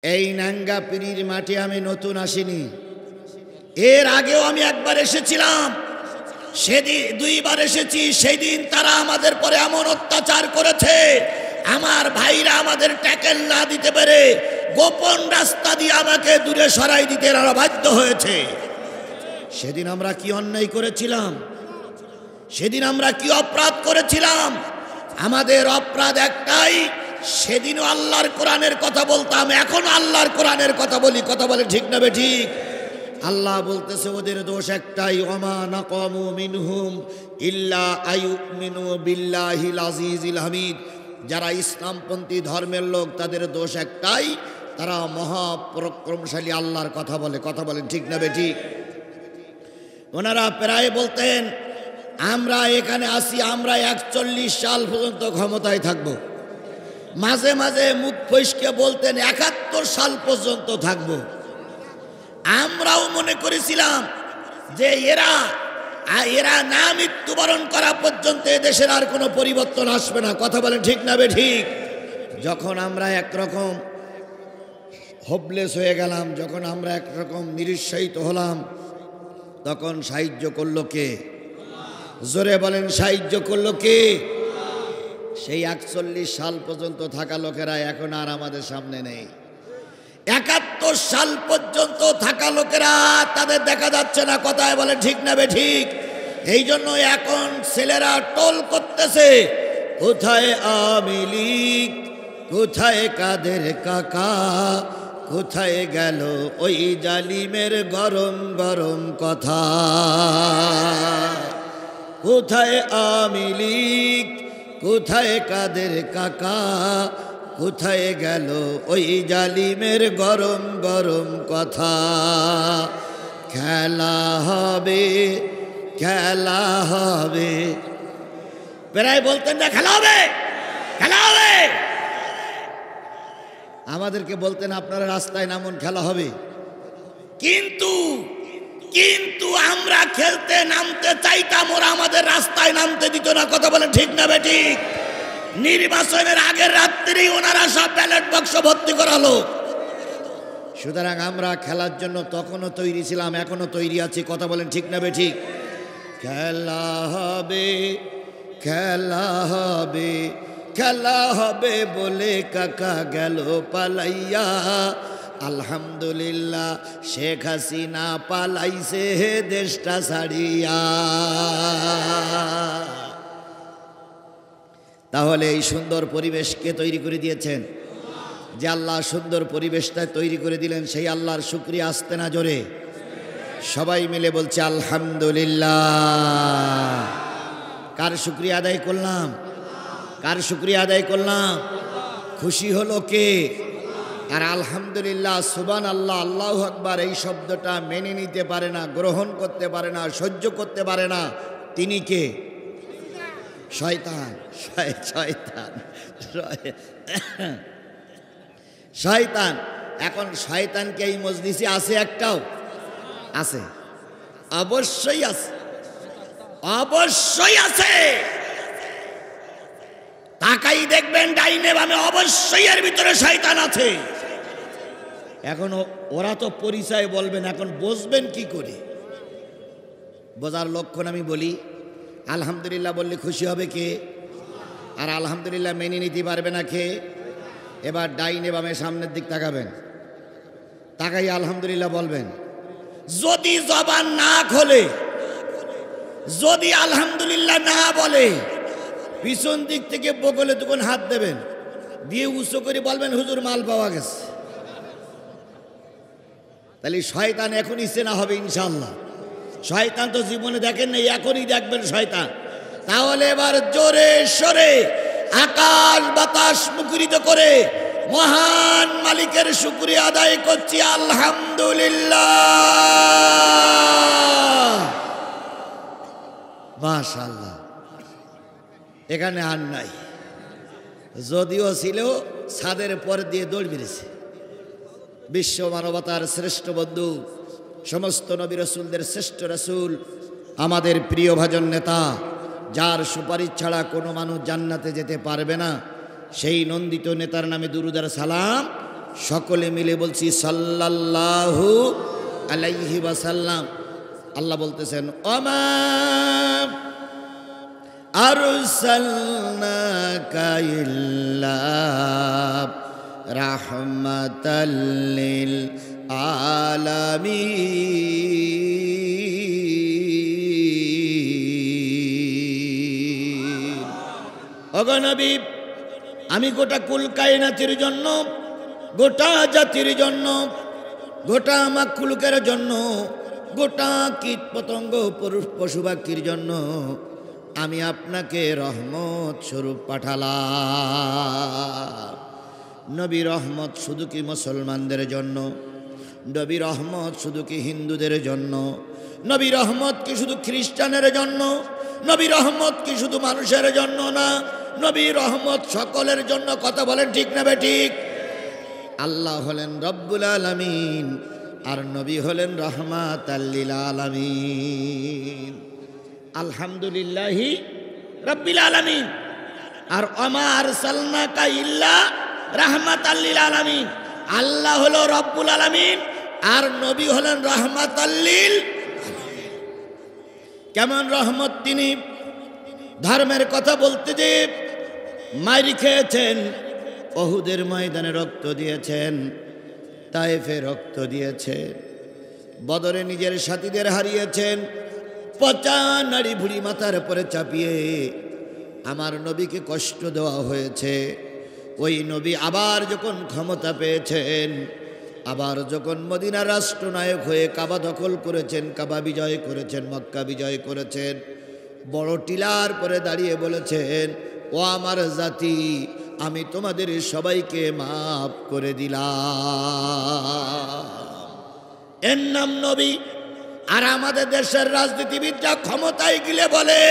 এই নাঙ্গাপিরির মাটি আমি নতুন আসিনি, এর আগেও আমি একবার এসেছিলাম, সেদিন দুইবার এসেছি। সেদিন তারা আমাদের পরে এমন অত্যাচার করেছে, আমার ভাইরা আমাদের ট্যাকেল না দিতে পেরে গোপন রাস্তা দিয়ে আমাকে দূরে সরাই দিতে এরা বাধ্য হয়েছে। সেদিন আমরা কি অন্যায় করেছিলাম? সেদিন আমরা কি অপরাধ করেছিলাম? আমাদের অপরাধ একটাই, সেদিনও আল্লাহর কোরআনের কথা বলতাম, এখন আল্লাহর কোরআনের কথা বলি। কথা বলে ঠিক না বে ঠিক? আল্লাহ বলতেছে ওদের দোষ একটাই, ওমা নাকামু মিনহুম ইল্লা আইয়ুমিনু বিল্লাহিল আজিজিল হামিদ। যারা ইসলামপন্থী ধর্মের লোক তাদের দোষ একটাই, তারা মহাপরাক্রমশালী আল্লাহর কথা বলে। কথা বলেন ঠিক না বে ঠিক? ওনারা প্রায় বলতেন আমরা এখানে আসি, আমরা 41 সাল পর্যন্ত ক্ষমতায় থাকব। মাঝে মাঝে মুখ ফসকে বলতেন 71 সাল পর্যন্ত থাকব। আমরাও মনে করেছিলাম যে এরা না মৃত্যুবরণ করা পর্যন্ত এদেশের আর কোনো পরিবর্তন আসবে না। কথা বলেন ঠিক না বে ঠিক? যখন আমরা একরকম হোপলেস হয়ে গেলাম, যখন আমরা একরকম নিরুৎসাহিত হলাম, তখন সাহায্য করলো কে? জোরে বলেন, সাহায্য করলো কে? সেই 41 সাল পর্যন্ত থাকা লোকেরা এখন আর আমাদের সামনে নেই। 71 সাল পর্যন্ত থাকা লোকেরা তাদের দেখা যাচ্ছে না। কথায় বলে ঠিক না বে ঠিক? এই জন্য এখন ছেলেরা টোল করতেছে, কোথায় আওয়ামী লীগ, কোথায় কাদের কাকা, কোথায় গেল ওই জালিমের গরম গরম কথা, কোথায় আওয়ামী লীগ, কোথায় কাদের কাকা, কোথায় গেল ওই জালিমের গরম গরম কথা। খেলা হবে, খেলা হবে, প্রায় বলতেন না খেলা হবে, খেলা হবে। আমাদেরকে বলতেন আপনারা রাস্তায় নামুন, খেলা হবে। কিন্তু আমরা খেলতে নামতে চাইতাম, ওরা আমাদের রাস্তায় নামতে দিত না। কথা বলেন ঠিক না বে ঠিক? নির্বাচনের আগের রাত্রি ওনারা সব ব্যালট বাক্স ভর্তি করালো। সুতরাং আমরা খেলার জন্য তখনও তৈরি ছিলাম, এখনো তৈরি আছি। কথা বলেন ঠিক না বে ঠিক? খেলা হবে, খেলা হবে, খেলা হবে বলে কাকা গেল পালাইয়া, আলহামদুলিল্লাহ শেখ হাসিনা পালাইছে দেশটা ছাড়িয়া। তাহলে এই সুন্দর পরিবেশকে তৈরি করে দিয়েছেন? যে আল্লাহ সুন্দর পরিবেশটা তৈরি করে দিলেন, সেই আল্লাহর শুকরিয়া আসতে না জোরে? সবাই মিলে বলছে আলহামদুলিল্লাহ। কার শুকরিয়া আদায় করলাম? কার শুকরিয়া আদায় করলাম? খুশি হলো কে? আর আলহামদুলিল্লাহ, সুবহান আল্লাহ, আল্লাহু আকবার এই শব্দটা মেনে নিতে পারে না, গ্রহণ করতে পারে না, সহ্য করতে পারে না। তিনি কে? শয়তান। শয়তান, শয়তান। এখন শয়তানকে এই মজলিসে আছে? একটাও আছে? অবশ্যই আছে, অবশ্যই আছে। তাকাই দেখবেন ডাইনে বামে, অবশ্যই এর ভিতরে শয়তান আছে। এখন ওরা তো পরিচয় বলবেন, এখন বুঝবেন কি করে? বোঝার লক্ষণ আমি বলি, আলহামদুলিল্লাহ বললে খুশি হবে কে? আর আলহামদুলিল্লাহ মেনে নিতে পারবে না কে? এবার ডাইনে বামে সামনের দিক তাকাবেন, তাকাই আলহামদুলিল্লাহ বলবেন। যদি জবান না খোলে, যদি আলহামদুলিল্লাহ না বলে, পিছন দিক থেকে বগলে তখন হাত দেবেন, দিয়ে উঁচু করে বলবেন হুজুর মাল পাওয়া গেছে। তাহলে শয়তান এখনই চেনা হবে ইনশাআল্লাহ। শয়তান তো জীবনে দেখেন না, এখনই দেখবেন শয়তান। তাহলে এবার জোরে সরে আকাশ বাতাস মুখরিত করে মহান মালিকের শুকরিয়া আদায় করছি, আলহামদুলিল্লাহ। মাশাআল্লাহ। এখানে আর নাই, যদিও ছিল ছাদের পর দিয়ে দৌড় বেরিয়েছে। বিশ্ব মানবতার শ্রেষ্ঠ বন্ধু, সমস্ত নবী রাসূলদের শ্রেষ্ঠ রাসূল, আমাদের প্রিয় ভাজন নেতা, যার সুপারিশ ছাড়া কোনো মানুষ জান্নাতে যেতে পারবে না, সেই নন্দিত নেতার নামে দুরুদ আর সালাম সকলে মিলে বলছি সাল্লাল্লাহু আলাইহি ওয়াসাল্লাম। আল্লাহ বলতেছেন ওমা আরসালনাকা ইল্লা রাহমাতাল লিল আলামিন। ওগো নবী, আমি গোটা কুল কায়নাতের জন্য, গোটা জাতির জন্য, গোটা মাখলুকের জন্য, গোটা কীট পতঙ্গ পশু পাখির জন্য আমি আপনাকে রহমত স্বরূপ পাঠালাম। নবী রহমত শুধু কি মুসলমানদের জন্য? নবী রহমত শুধু কি হিন্দুদের জন্য? নবী রহমত কি শুধু খ্রিস্টানের জন্য? নবী রহমত কি শুধু মানুষের জন্য না, নবী রহমত সকলের জন্য। কথা বলেন ঠিক না বেঠিক? আল্লাহ হলেন রব্বুল আলামিন আর নবী হলেন রাহমাতাল লিল আলামিন। আলহামদুলিল্লাহি রাব্বিল আলামিন। আর ওমা আরসালনাকা ইল্লা রাহমাতাল লিল আলামিন। আল্লাহ হলো রব্বুল আলামিন আর নবী হলেন রাহমাতাল লিল আলামিন। কেমন রহমত তিনি? ধর্মের কথা বলতে যে মাইর খেয়েছেন, উহুদের ময়দানে রক্ত দিয়েছেন, তায়েফে রক্ত দিয়েছেন, বদরে নিজের সাথীদের হারিয়েছেন, পচা নাড়ি ভুড়ি মাথার উপরে চাপিয়ে আমার নবীকে কষ্ট দেওয়া হয়েছে। ওই নবী আবার যখন ক্ষমতা পেয়েছেন, আবার যখন মদিনার রাষ্ট্রনায়ক হয়ে কাবা দখল করেছেন, কাবা বিজয় করেছেন, মক্কা বিজয় করেছেন, বড় টিলার পরে দাঁড়িয়ে বলেছেন, ও আমার জাতি, আমি তোমাদের সবাইকে মাফ করে দিলাম। এর নাম নবী। আর আমাদের দেশের রাজনীতিবিদরা ক্ষমতায় গেলে বলে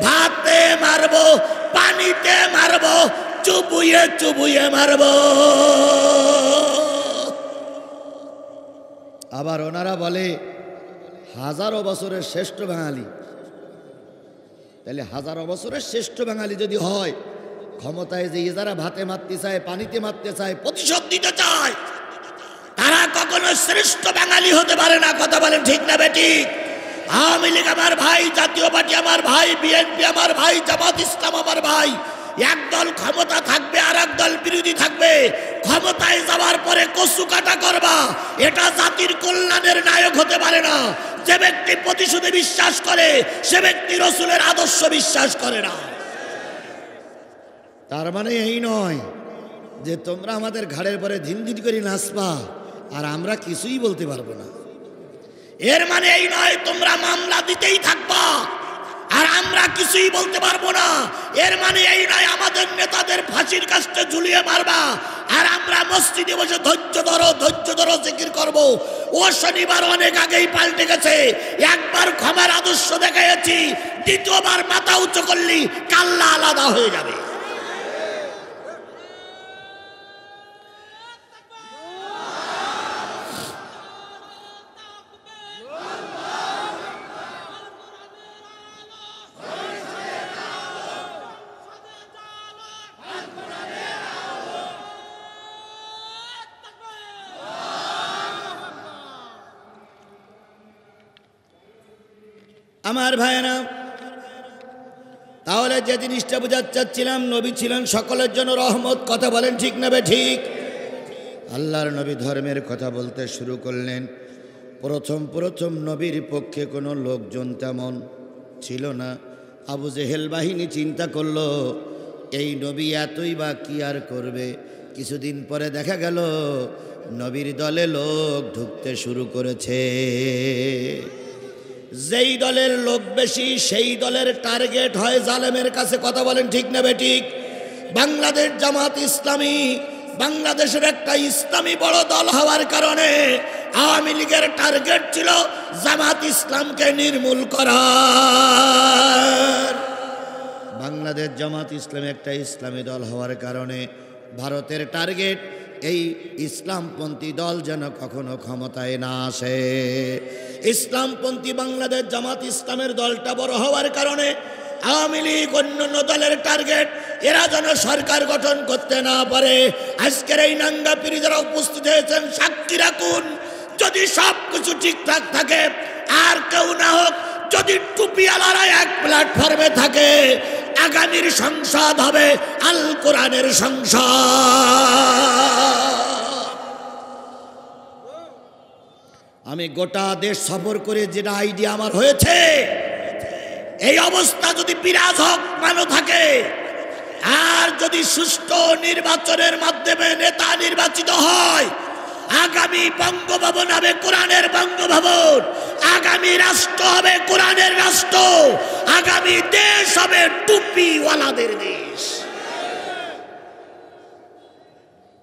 ভাতে মারবো, পানিতে মারবো, চুবুয়ে চুবুয়ে মারবো। আবার ওনারা বলে হাজারো বছরের শ্রেষ্ঠ বাঙালি। তাহলে হাজারো বছরের শ্রেষ্ঠ বাঙালি যদি হয়, ক্ষমতায় যে যারা ভাতে মারতে চায়, পানিতে মারতে চায়, প্রতিশোধ দিতে চায়, তারা কখনো শ্রেষ্ঠ বাঙালি হতে পারে না। কথা বলেন ঠিক না বেঠিক? আওয়ামী লীগ আমার ভাই, জাতীয় পার্টি আমার ভাই, বিএনপি আমার ভাই, জামাত ইসলাম আমার ভাই। এক দল ক্ষমতা থাকবে আর এক দল বিরোধী থাকবে। ক্ষমতায় যাওয়ার পরে কচু কাটা করবা, এটা জাতির কল্যাণের নায়ক হতে পারে না। যে ব্যক্তি প্রতিশোধে বিশ্বাস করে সে ব্যক্তি রাসূলের আদর্শ বিশ্বাস করে না। তার মানে এই নয় যে তোমরা আমাদের ঘাড়ের পরে ধিন ধিন করে নাচবা আর আমরা কিছুই বলতে পারবো না। এর মানে এই নয় তোমরা মামলা দিতেই থাকবা আর আমরা কিছুই বলতে পারবো না। এর মানে এই নয় আমাদের নেতাদের ফাঁসির কাস্টে ঝুলিয়ে মারবা আর আমরা মসজিদে বসে ধৈর্য ধরো জিকির করবো। ও শনিবার অনেক আগেই পাল্টে গেছে। একবার ক্ষমার আদর্শ দেখাইছি, দ্বিতীয়বার মাথা উঁচু করলি কাল্লা আলাদা হয়ে যাবে। আমার ভাইয়েরা, তাহলে যে জিনিসটা বোঝাতে চাচ্ছিলাম, নবী ছিলেন সকলের জন্য রহমত। কথা বলেন ঠিক না ঠিক? আল্লাহর নবী ধর্মের কথা বলতে শুরু করলেন। প্রথম নবীর পক্ষে কোনো লোকজন তেমন ছিল না। আবু জেহেল বাহিনী চিন্তা করলো এই নবী এতই বা কি আর করবে। কিছুদিন পরে দেখা গেল নবীর দলে লোক ঢুকতে শুরু করেছে। যেই দলের লোক বেশি সেই দলের টার্গেট হয় জালেমের কাছে। কথা বলেন ঠিক না বেঠিক? বাংলাদেশ জামাত ইসলামী বাংলাদেশের একটা ইসলামী বড় দল হওয়ার কারণে আওয়ামী লীগের টার্গেট ছিল জামাত ইসলামকে নির্মূল করা। বাংলাদেশ জামাত ইসলামী একটা ইসলামী দল হওয়ার কারণে ভারতের টার্গেট এই ইসলামপন্থী দল যেন কখনো ক্ষমতায় না আসে। ইসলামপন্থী বাংলাদেশ জামাত ইসলামের দলটা বড় হওয়ার কারণে আওয়ামী লীগ অন্যান্য দলের টার্গেট, এরা যেন সরকার গঠন করতে না পারে। আজকের এই নাঙ্গা পীর যারা উপস্থিত হয়েছেন সাক্ষী রাখুন, যদি সব কিছু ঠিকঠাক থাকে, আর কেউ না হোক, যদি টুপিওয়ালারা এক প্ল্যাটফর্মে থাকে, আগামীর সংসদ হবে আল কোরআনের সংসদ। আমি গোটা দেশ সফর করে যেটা আইডিয়া আমার হয়েছে, এই অবস্থা যদি বিরাজ হোক মানো থাকে, আর যদি সুষ্ঠু নির্বাচনের মাধ্যমে নেতা নির্বাচিত হয়, আগামী বঙ্গভবন হবে কোরআনের বঙ্গভবন, আগামী রাষ্ট্র হবে কোরআনের রাষ্ট্র, আগামী দেশ হবে টুপিওয়ালাদের দেশ।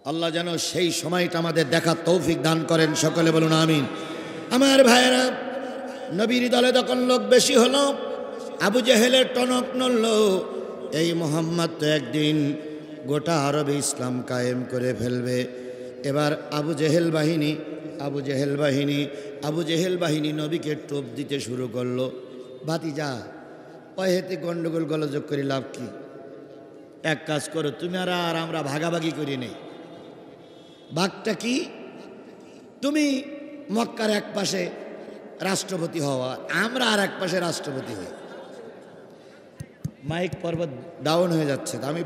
আল্লাহ যেন সেই সময়টা আমাদের দেখার তৌফিক দান করেন, সকলে বলুন আমিন। আমার ভাইয়েরা, নবীর দলে তখন লোক বেশি হলো, আবু জেহেলের টনক নড়ল। এই মোহাম্মদ তো একদিন গোটা আরবে ইসলাম কায়েম করে ফেলবে। এবার আবু জেহেল বাহিনী নবীকে টোপ দিতে শুরু করলো। ভাতিজা, পয়েতে গন্ডগোল গলযোগ করে লাভ কি? এক কাজ করো, তুমি আর আমরা ভাগাভাগি করি নেই। ভাগটা কি? তুমি মক্কার এক পাশে রাষ্ট্রপতি হওয়া, আমরা আর এক পাশে রাষ্ট্রপতি হই। মাইক পর্বত ডাউন হয়ে যাচ্ছে, আমি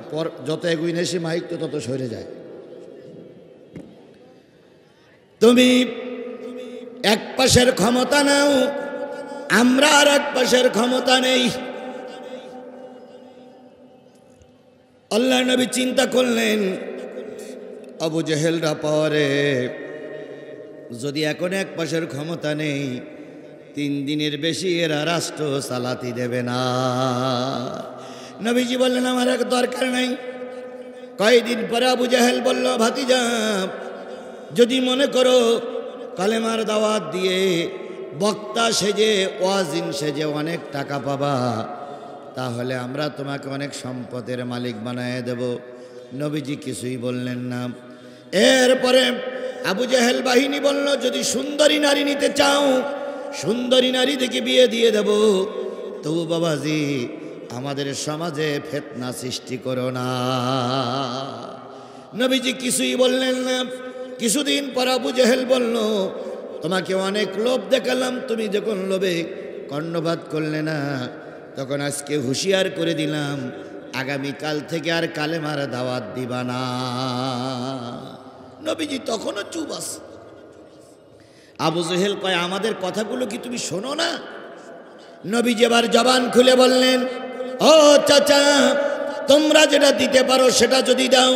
যত এগুই নেছি মাইক তো তত সরে যায়। তুমি এক পাশের ক্ষমতা নাও, আমরা আর এক পাশের ক্ষমতা নেই। আল্লাহ নবী চিন্তা করলেন, আবু জেহেলরা পরে যদি এখন এক পাশের ক্ষমতা নেই, 3 দিনের বেশি এরা রাষ্ট্র চালাতে দেবে না। নবীজি বললেন, আমার এক দরকার নাই। কয়েকদিন পরে আবু জেহেল বলল, ভাতিজা, যদি মনে করো কালেমার দাওয়াত দিয়ে বক্তা সেজে, ওয়াজিন সেজে অনেক টাকা পাবা, তাহলে আমরা তোমাকে অনেক সম্পদের মালিক বানায় দেব। নবীজি কিছুই বললেন না। এরপরে আবু জেহেল বাহিনী বলল, যদি সুন্দরী নারী নিতে চাও, সুন্দরী নারী থেকে বিয়ে দিয়ে দেব, তবু বাবাজি আমাদের সমাজে ফিতনা সৃষ্টি করো না। নবীজি কিছুই বললেন না। কিছুদিন পর আবু জেহেল বলল, তোমাকে অনেক লোভ দেখালাম, তুমি যখন লোভে কর্ণপাত করলে না, তখন আজকে হুঁশিয়ার করে দিলাম, আগামীকাল থেকে আর কালেমার দাওয়াত দিবা না। নবীজি তখনও চুপ আছে। আবু জেহেল কয়, আমাদের কথাগুলো কি তুমি শোনো না? নবীজি এবার জবান খুলে বললেন, ও চাচা, তোমরা যেটা দিতে পারো সেটা যদি দাও,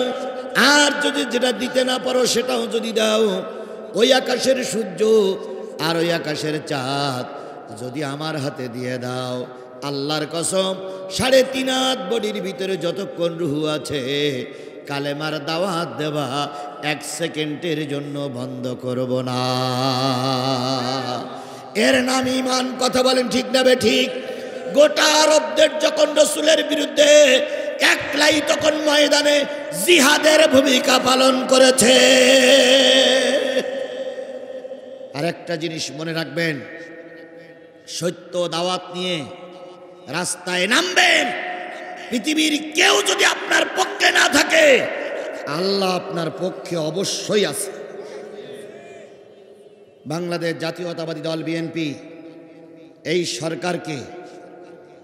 আর যদি যেটা দিতে না পারো সেটাও যদি দাও, ওই আকাশের সূর্য আর ওই আকাশের চাঁদ যদি আমার হাতে দিয়ে দাও, আল্লাহর কসম 3.5 হাত বডির ভিতরে যতক্ষণ রুহু আছে, কালেমার দাওয়াত দেওয়া 1 সেকেন্ডের জন্য বন্ধ করব না। এর নাম ঈমান। কথা বলেন ঠিক না ঠিক? গোটা আরবদের যখন রাসূলের বিরুদ্ধে একলাই তখন ময়দানে জিহাদের ভূমিকা পালন করেছে। আর একটা জিনিস মনে রাখবেন, সত্য দাওয়াত নিয়ে রাস্তায় নামবেন, পৃথিবীর কেউ যদি আপনার পক্ষে না থাকে, আল্লাহ আপনার পক্ষে অবশ্যই আছে। বাংলাদেশ জাতীয়তাবাদী দল বিএনপি এই সরকারকে,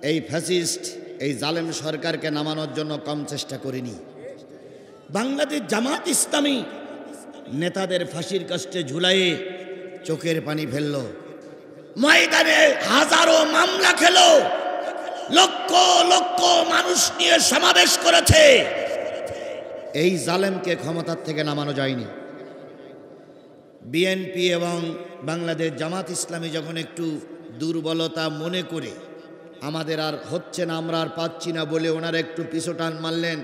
এই ফ্যাসিস্ট, এই জালেম সরকারকে নামানোর জন্য কম চেষ্টা করেনি। বাংলাদেশ জামাত ইসলামী নেতাদের ফাঁসির কাস্টে ঝুলাইয়ে চোখের পানি ফেলল, ময়দানে হাজারো মামলা খেলো, লক্ষ লক্ষ মানুষ নিয়ে সমাবেশ করেছে। এই জালেমকে ক্ষমতার থেকে নামানো যায়নি। বিএনপি এবং বাংলাদেশ জামাত ইসলামী যখন একটু দুর্বলতা মনে করে আমাদের আর হচ্ছে না, আমরা আর পাচ্ছি না বলে ওনারা একটু পিছুটান মারলেন।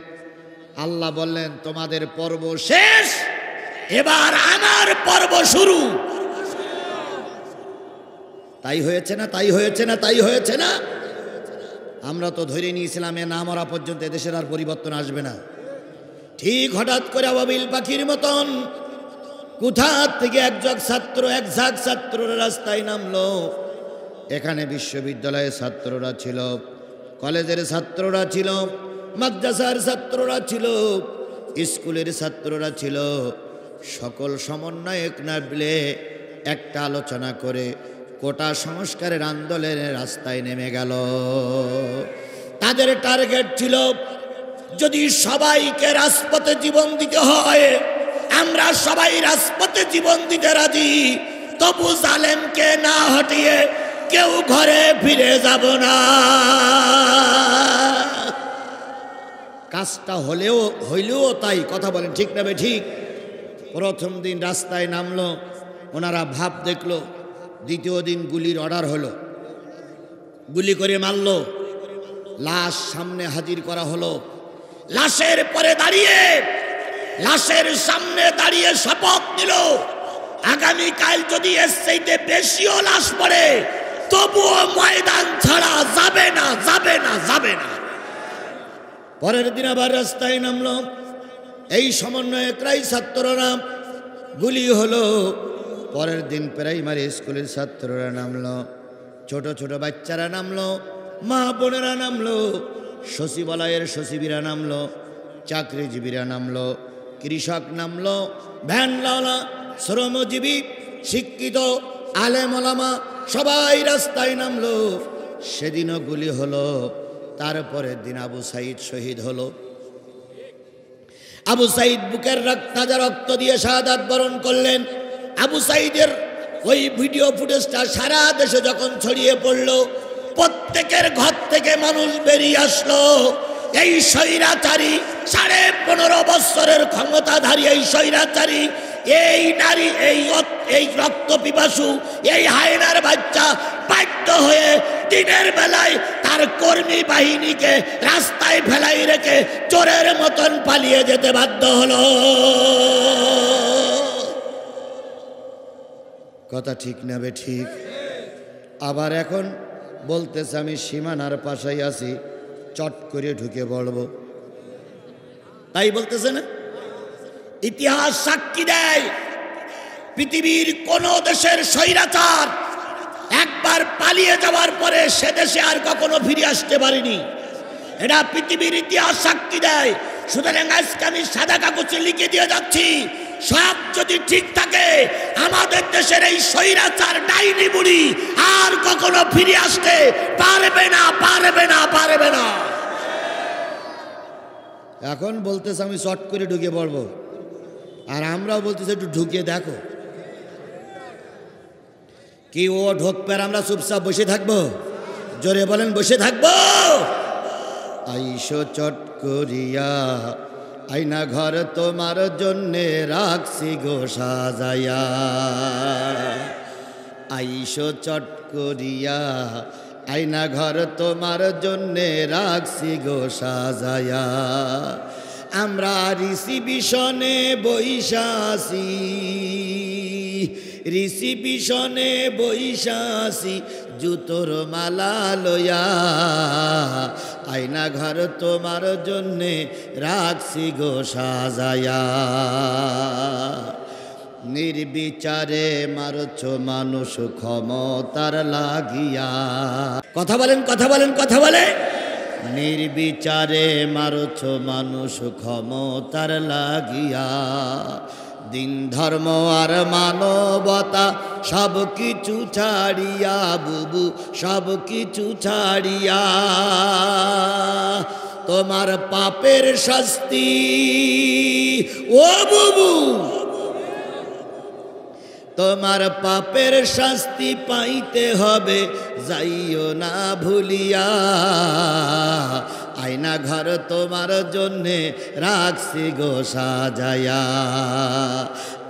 আল্লাহ বললেন, তোমাদের পর্ব শেষ, এবার আমার পর্ব শুরু। তাই হয়েছে না? তাই হয়েছে না? তাই হয়েছে না? আমরা তো ধরে নিয়েছিলাম এ না মরা পর্যন্ত এদেশের আর পরিবর্তন আসবে না। ঠিক হঠাৎ করে আবাবিল পাখির মতন কোথা থেকে এক ঝাঁক ছাত্ররা রাস্তায় নামলো। এখানে বিশ্ববিদ্যালয়ের ছাত্ররা ছিল, কলেজের ছাত্ররা ছিল, মাদ্রাসার ছাত্ররা ছিল, স্কুলের ছাত্ররা ছিল। সকল সমন্বয়ক না মিলে একটা আলোচনা করে কোটা সংস্কারের আন্দোলনের রাস্তায় নেমে গেল। তাদের টার্গেট ছিল, যদি সবাইকে রাজপথে জীবন দিতে হয়, আমরা সবাই রাজপথে জীবন দিতে রাজি, তবু জালেমকে না হটিয়ে কেউ ঘরে ফিরে যাব না। কাজটা হইলেও তাই। কথা বলেন ঠিক না ঠিক? প্রথম দিন রাস্তায় নামলো, ওনারা ভাব দেখলো। দ্বিতীয় দিন গুলির অর্ডার হলো, গুলি করে মারলো। লাশ সামনে হাজির করা হলো। লাশের পরে দাঁড়িয়ে, লাশের সামনে দাঁড়িয়ে শপথ নিল, আগামীকাল যদি এর চাইতে বেশিও লাশ পড়ে তবুও ময়দান ছাড়া যাবে না, যাবে না, যাবে না। পরের দিন আবার রাস্তায় নামলো এই সমন্বয়করাই, ছাত্ররা। গুলি হলো। পরের দিন প্রাইমারি স্কুলের ছাত্ররা নামলো, ছোট ছোট বাচ্চারা নামলো, মা বোনেরা নামলো, সচিবালয়ের সচিবীরা নামলো, চাকরিজীবীরা নামলো, কৃষক নামলো, ভ্যানওয়ালা, শ্রমজীবী, শিক্ষিত, আলেম ওলামা সবাই রাস্তায় নামলো। সেদিনও গুলি হলো। তারপরের দিন আবু সাইদ শহীদ হলো। আবু সাইদ বুকের তাজা রক্ত দিয়ে শাহাদাত বরণ করলেন। আবু সাইদের ওই ভিডিও ফুটেজটা সারা দেশে যখন ছড়িয়ে পড়ল, প্রত্যেকের ঘর থেকে মানুষ বেরিয়ে আসলো। এই স্বৈরাচারী 15.5 বছরের ক্ষমতাধারী এই স্বৈরাচারী, এই নারী, এই রক্ত পিপাসু, এই হায়নার বাচ্চা বাধ্য হয়ে দিনের বেলায় তার কর্মী বাহিনীকে রাস্তায় ফেলাই রেখে চোরের মতন পালিয়ে যেতে বাধ্য হলো। কথা ঠিক না বে ঠিক? আবার এখন বলতেছে আমি সীমানার পাশেই আছি, চট করে ঢুকে পড়বো। তাই বলতেছে না? ইতিহাস সাক্ষী দেয়, পৃথিবীর কোন দেশের স্বৈরাচার একবার পালিয়ে যাওয়ার পরে সে দেশে আর কখনো ফিরে আসতে পারেনি। এটা পৃথিবীর ইতিহাস সাক্ষী দেয়। সুতরাং আজকে আমি সাদা কাগজে লিখে দিয়ে যাচ্ছি, সব যদি ঠিক থাকে, আমাদের দেশের এই স্বৈরাচার ডাইনি বুড়ি আর কখনো ফিরে আসতে পারবে না, পারবে না, পারবে না। এখন বলতেছে আমি চট করে ঢুকে পড়বো, আর আমরাও বলতেছি একটু ঢুকে দেখো। কি ও ঢোকবে আর আমরা চুপচাপ বসে থাকবো? জোরে বলেন, বসে থাকবো? আইসো চট করিয়া, আইনা ঘর তোমার জন্যে রাখছি গো সাজায়া। আইসো চট করিয়া, আইনা ঘর তোমার জন্যে রাখছি গো সাজায়া। আমরা রিসিবিশনে বৈশাসি, রিসিবিশনে বৈশাসি, জুতোর মালা লয়া। আয়না ঘর তোমার জন্যে রাখছি গো সাজায়া। নির্বিচারে মারছ মানুষ ক্ষমতার লাগিয়া। কথা বলেন, কথা বলেন, কথা বলে। নির্বিচারে মারছ মানুষ ক্ষমতার লাগিয়া। দিন ধর্ম আর মানবতা সব কিছু ছাড়িয়া, বুবু সব কিছু ছাড়িয়া, তোমার পাপের শাস্তি ও বুবু, তোমার পাপের শাস্তি পাইতে হবে, যাইও না ভুলিয়া। আয়না ঘর তোমার জন্যে রাখছি গো সাজায়া।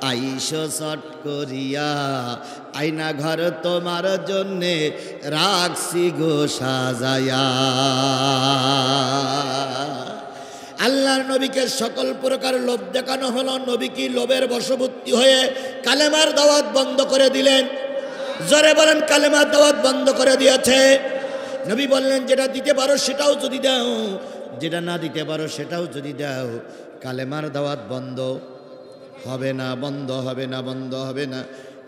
আইসো চট করিয়া, আয়না ঘর তোমার জন্যে রাখছি গো সাজায়া। আল্লাহর নবীকে সকল প্রকার লোভ দেখানো হলো। নবী কি লোভের বশবর্তী হয়ে কালেমার দাওয়াত বন্ধ করে দিলেন? জোরে বলেন, কালেমার দাওয়াত বন্ধ করে দিয়েছে। নবী বললেন, যেটা দিতে পারো সেটাও যদি দাও, যেটা না দিতে পারো সেটাও যদি দাও, কালেমার দাওয়াত বন্ধ হবে না, বন্ধ হবে না, বন্ধ হবে না।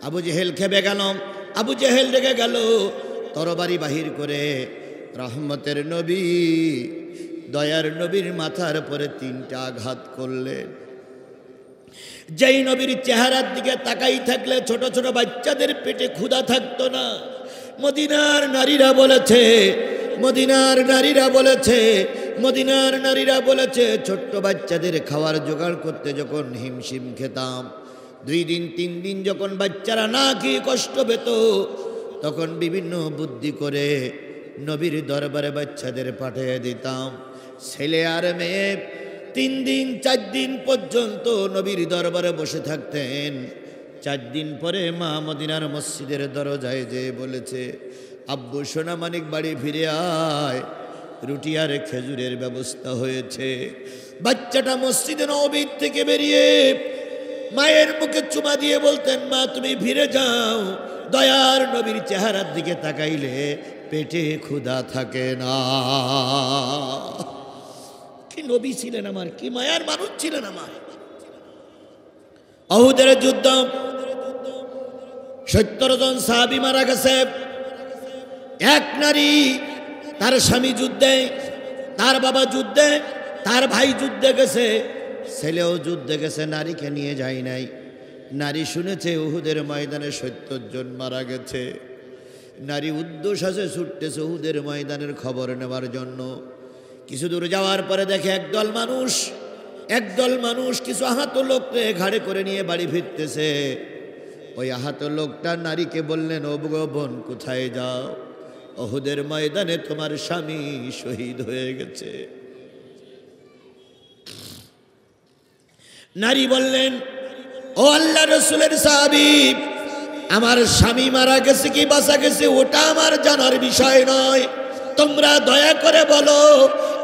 আবু জেহেল খেপে গেল, আবু জেহেল রেগে গেল, তরবারি বাহির করে রহমতের নবী দয়ার নবীর মাথার পরে 3টা আঘাত করলেন। যেই নবীর চেহারার দিকে তাকাই থাকলে ছোট ছোট বাচ্চাদের পেটে ক্ষুধা থাকতো না। মদিনার নারীরা বলেছে, মদিনার নারীরা বলেছে, মদিনার নারীরা বলেছে, ছোট্ট বাচ্চাদের খাওয়ার জোগাড় করতে যখন হিমশিম খেতাম, 2 দিন 3 দিন যখন বাচ্চারা না খেয়ে কষ্ট পেত, তখন বিভিন্ন বুদ্ধি করে নবীর দরবারে বাচ্চাদের পাঠিয়ে দিতাম। ছেলে আর মেয়ে 3 দিন 4 দিন পর্যন্ত নবীর দরবারে বসে থাকতেন। 4 দিন পরে মা মদিনার মসজিদের দরজায় যেয়ে বলেছে, আব্বু সোনা মানিক বাড়ি ফিরে আয়, রুটি আর খেজুরের ব্যবস্থা হয়েছে। বাচ্চাটা মসজিদে নববী থেকে বেরিয়ে মায়ের মুখে চুমা দিয়ে বলতেন, মা তুমি ফিরে যাও, দয়ার নবীর চেহারার দিকে তাকাইলে পেটে ক্ষুধা থাকে না। কি নবী ছিলেন আমার, কি মায়ার মানুষ ছিলেন আমার। উহুদের যুদ্ধ, 70 জন সাহাবী মারা গেছে। এক নারী, তার স্বামী যুদ্ধে, তার বাবা যুদ্ধে, তার ভাই যুদ্ধে গেছে, ছেলেও যুদ্ধে গেছে, নারীকে নিয়ে যায় নাই। নারী শুনেছে উহুদের ময়দানে 70 জন মারা গেছে। নারী উদ্দেশ্যে ছুটতেছে উহুদের ময়দানের খবর নেওয়ার জন্য। কিছু দূর যাওয়ার পরে দেখে একদল মানুষ কিছু আহত লোককে ঘাড়ে করে নিয়ে বাড়ি ফিরতেছে। ওই আহত লোকটা নারীকে বললেন, ও বোন কোথায় যাও? উহুদের ময়দানে তোমার স্বামী শহীদ হয়ে গেছে। নারী বললেন, ও আল্লাহ রসুলের সাহাবী, আমার স্বামী মারা গেছে কি বাঁচা গেছে ওটা আমার জানার বিষয় নয়, তোমরা দয়া করে বলো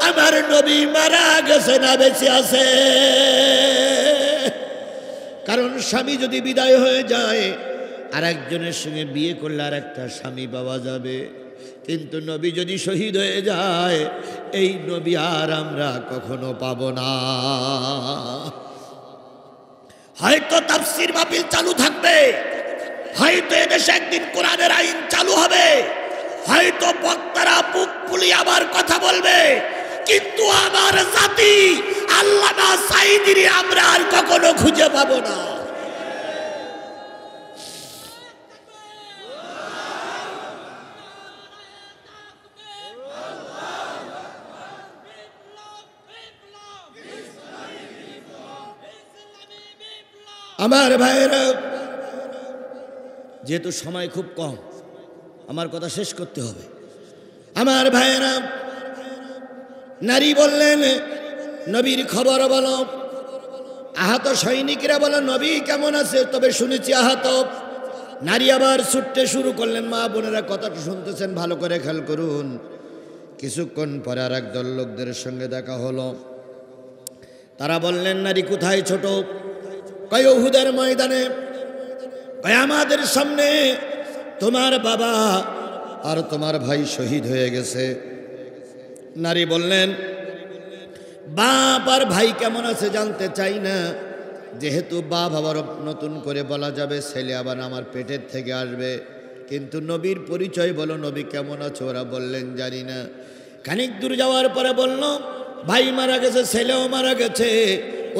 আমার নবী মারা গেছে না বেঁচে আছে? কারণ স্বামী যদি বিদায় হয়ে যায়, আর একজনের সঙ্গে বিয়ে করলে আর একটা স্বামী পাওয়া যাবে, কিন্তু নবী যদি শহীদ হয়ে যায়, এই নবী আর আমরা কখনো পাবো না। হয়তো তাফসীর মাহফিল চালু থাকবে, হয়তো এদেশে একদিন কোরআনের আইন চালু হবে, হয়তো বক্তারা বুক ফুলিয়ে আবার কথা বলবে, কিন্তু আমার জাতি আল্লামা সাঈদীর আমরা আর কখনো খুঁজে পাবো না। আমার ভাইয়েরা, যেহেতু সময় খুব কম, আমার কথা শেষ করতে হবে। আমার ভাইয়েরা, নারী বললেন, নবীর খবর বলো। আহত সৈনিকরা বলে, নবী কেমন আছে? তবে শুনেছি আহত। নারী আবার ছুটতে শুরু করলেন। মা বোনেরা কথাটা শুনতেছেন, ভালো করে খেয়াল করুন। কিছুক্ষণ পরে আর একদল লোকদের সঙ্গে দেখা হলো। তারা বললেন, নারী কোথায় ছোট? কয় উহুদের ময়দানে। কয় আমাদের সামনে তোমার বাবা আর তোমার ভাই শহীদ হয়ে গেছে। নারী বললেন, বাপ আর ভাই কেমন আছে জানতে চাই না, যেহেতু বাপ আবার নতুন করে বলা যাবে, ছেলে আবার আমার পেটের থেকে আসবে, কিন্তু নবীর পরিচয় বলো, নবী কেমন আছে? ওরা বললেন জানি না। খানিক দূর যাওয়ার পরে বলল, ভাই মারা গেছে, ছেলেও মারা গেছে।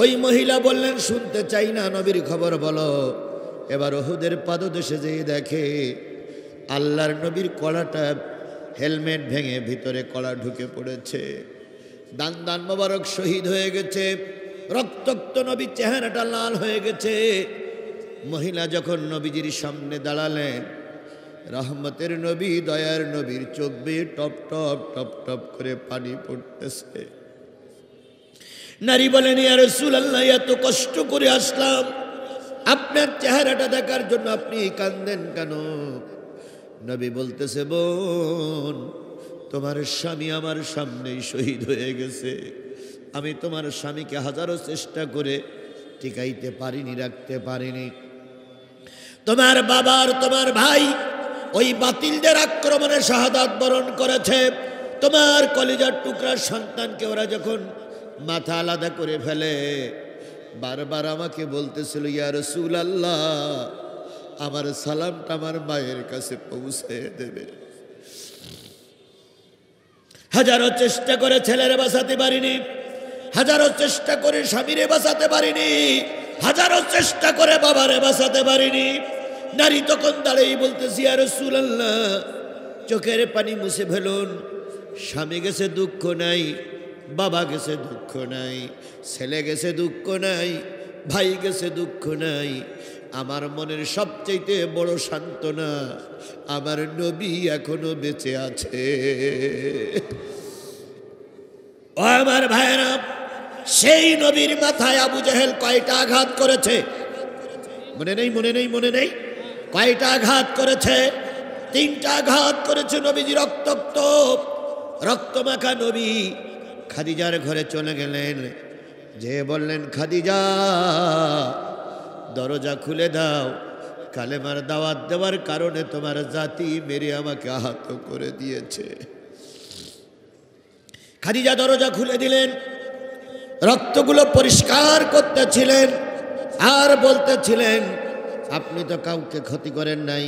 ওই মহিলা বললেন, শুনতে চাই না, নবীর খবর বলো। এবার উহুদের পাদদেশে যেয়ে দেখে আল্লাহর নবীর কলাটা, হেলমেট ভেঙে ভিতরে কলা ঢুকে পড়েছে। দান মোবারক শহীদ হয়ে গেছে, রক্তাক্ত নবীর চেহারাটা লাল হয়ে গেছে। মহিলা যখন নবীজির সামনে দাঁড়ালেন, রহমতের নবী দয়ার নবীর চোখ বেয়ে টপ টপ টপ টপ করে পানি পড়তেছে। নারী বলেন, ইয়া রাসূলুল্লাহ, এত কষ্ট করে আসলাম আপনার চেহারাটা দেখার জন্য, আপনি কাঁদেন কেন? নবী বলতেছে, বোন তোমার স্বামী আমার সামনেই শহীদ হয়ে গেছে। আমি তোমার স্বামীকে হাজারো চেষ্টা করে টিকাইতে পারিনি, রাখতে পারিনি। তোমার বাবার তোমার ভাই ওই বাতিলদের আক্রমণে শাহাদাত বরণ করেছে। তোমার কলিজার টুকরার সন্তানকে ওরা যখন মাথা আলাদা করে ফেলে, বারবার আমাকে বলতেছিল, ইয়া রাসূলুল্লাহ, আমার সালামটা আমার মায়ের কাছে পৌঁছে দেবে। হাজারো চেষ্টা করে ছেলেরে বাঁচাতে পারিনি, হাজারো চেষ্টা করে স্বামীরে বাঁচাতে পারিনি, হাজারো চেষ্টা করে বাবারে বাঁচাতে পারিনি। নারী তখন দাঁড়িয়ে বলতেছি, ইয়া রাসূলুল্লাহ, চোখের পানি মুছে ফেলুন। স্বামী গেছে দুঃখ নাই, বাবা গেছে দুঃখ নাই, ছেলে গেছে দুঃখ নাই, ভাই গেছে দুঃখ নাই। আমার মনের সবচেয়ে বড় সান্ত্বনা, আমার নবী এখনো বেঁচে আছে। ও আমার ভাইরা, সেই নবীর মাথায় আবু জেহেল কয়টা আঘাত করেছে? মনে নেই, মনে নেই, মনে নেই? কয়টা আঘাত করেছে? 3টা আঘাত করেছে। নবীজি রক্তাক্ত, রক্তমাখা নবী খাদিজার ঘরে চলে গেলেন, যে বললেন, খাদিজা দরজা খুলে দাও, কালেমার দাওয়াত দেওয়ার কারণে তোমার জাতি মেরে আমাকে আহত করে দিয়েছে। খাদিজা দরজা খুলে দিলেন, রক্তগুলো পরিষ্কার করতেছিলেন আর বলতেছিলেন, আপনি তো কাউকে ক্ষতি করেন নাই,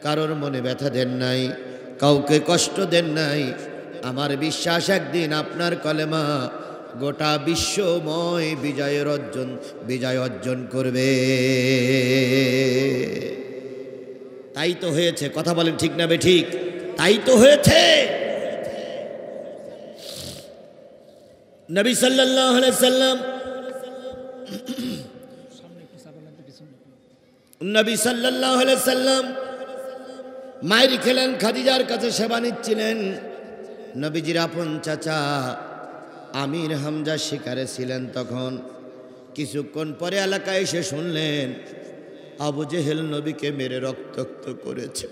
কারোর মনে ব্যথা দেন নাই, কাউকে কষ্ট দেন নাই। আমার বিশ্বাস একদিন আপনার কলেমা গোটা বিশ্বময় বিজয় অর্জন করবে। তাই তো হয়েছে। কথা বলেন ঠিক না বেঠিক? তাই তো হয়েছে। নবী সাল্লাল্লাহু আলাইহি সাল্লাম মায়ের খেলেন, খাদিজার কাছে সেবা নিচ্ছিলেন। নবীজির আপন চাচা আমির হামজা শিকারে ছিলেন তখন। কিছুক্ষণ পরে এলাকায় এসে শুনলেন আবু জেহেল নবীকে মেরে রক্তাক্ত করেছে।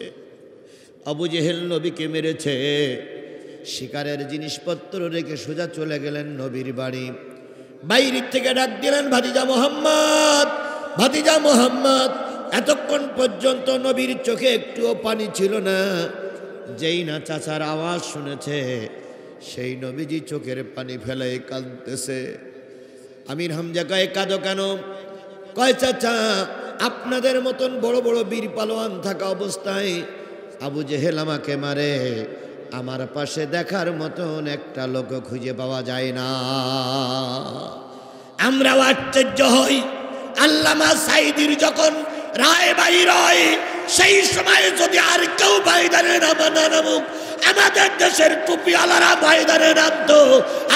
আবু জেহেল নবীকে মেরেছে। শিকারের জিনিসপত্র রেখে সোজা চলে গেলেন নবীর বাড়ি। বাইরের থেকে ডাক দিলেন, ভাতিজা মোহাম্মদ, ভাতিজা মোহাম্মদ। এতক্ষণ পর্যন্ত নবীর চোখে একটুও পানি ছিল না। যেই না চাচার আওয়াজ শুনেছে, সেই নবীজি চোখের পানি ফেলে কাঁদতেছে। আমির হামজা কয়, কাঁদো কেন? কয়, চাচা আপনাদের মতন বড় বড় বীর পালোয়ান থাকা অবস্থায় আবু জেহেল আমাকে মারে, আমার পাশে দেখার মতন একটা লোক খুঁজে পাওয়া যায় না। আমরাও আশ্চর্য হই। আল্লামা সাঈদীর যখন রায় বাইর হয়, সেই সময় যদি আর কেউ ময়দানে নামুক, আমাদের দেশের টুপিওয়ালারা ময়দানে নামতো,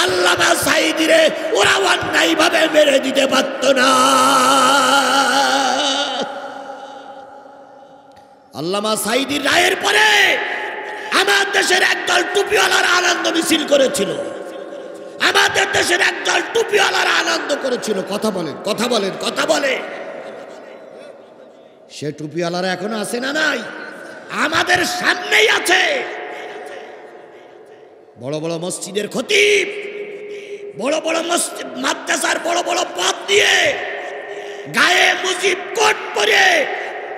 আল্লামা সাঈদীরে ওরা অন্যায় ভাবে মেরে দিতে পারত না। আল্লামা সাঈদীর রায়ের পরে আমার দেশের একদল টুপিওয়ালারা আনন্দ মিছিল করেছিল। আমাদের দেশের একদল টুপিওয়ালারা আনন্দ করেছিল। কথা বলেন, কথা বলেন, কথা বলে। সে টুপিওয়ালারা এখনো আছে না নাই? আমাদের সামনেই আছে। বড় বড় মসজিদের খতিব, বড় বড় মসজিদ মাদ্রাসার বড় বড় পদ দিয়ে, গায়ে মুজিব কোট পরে,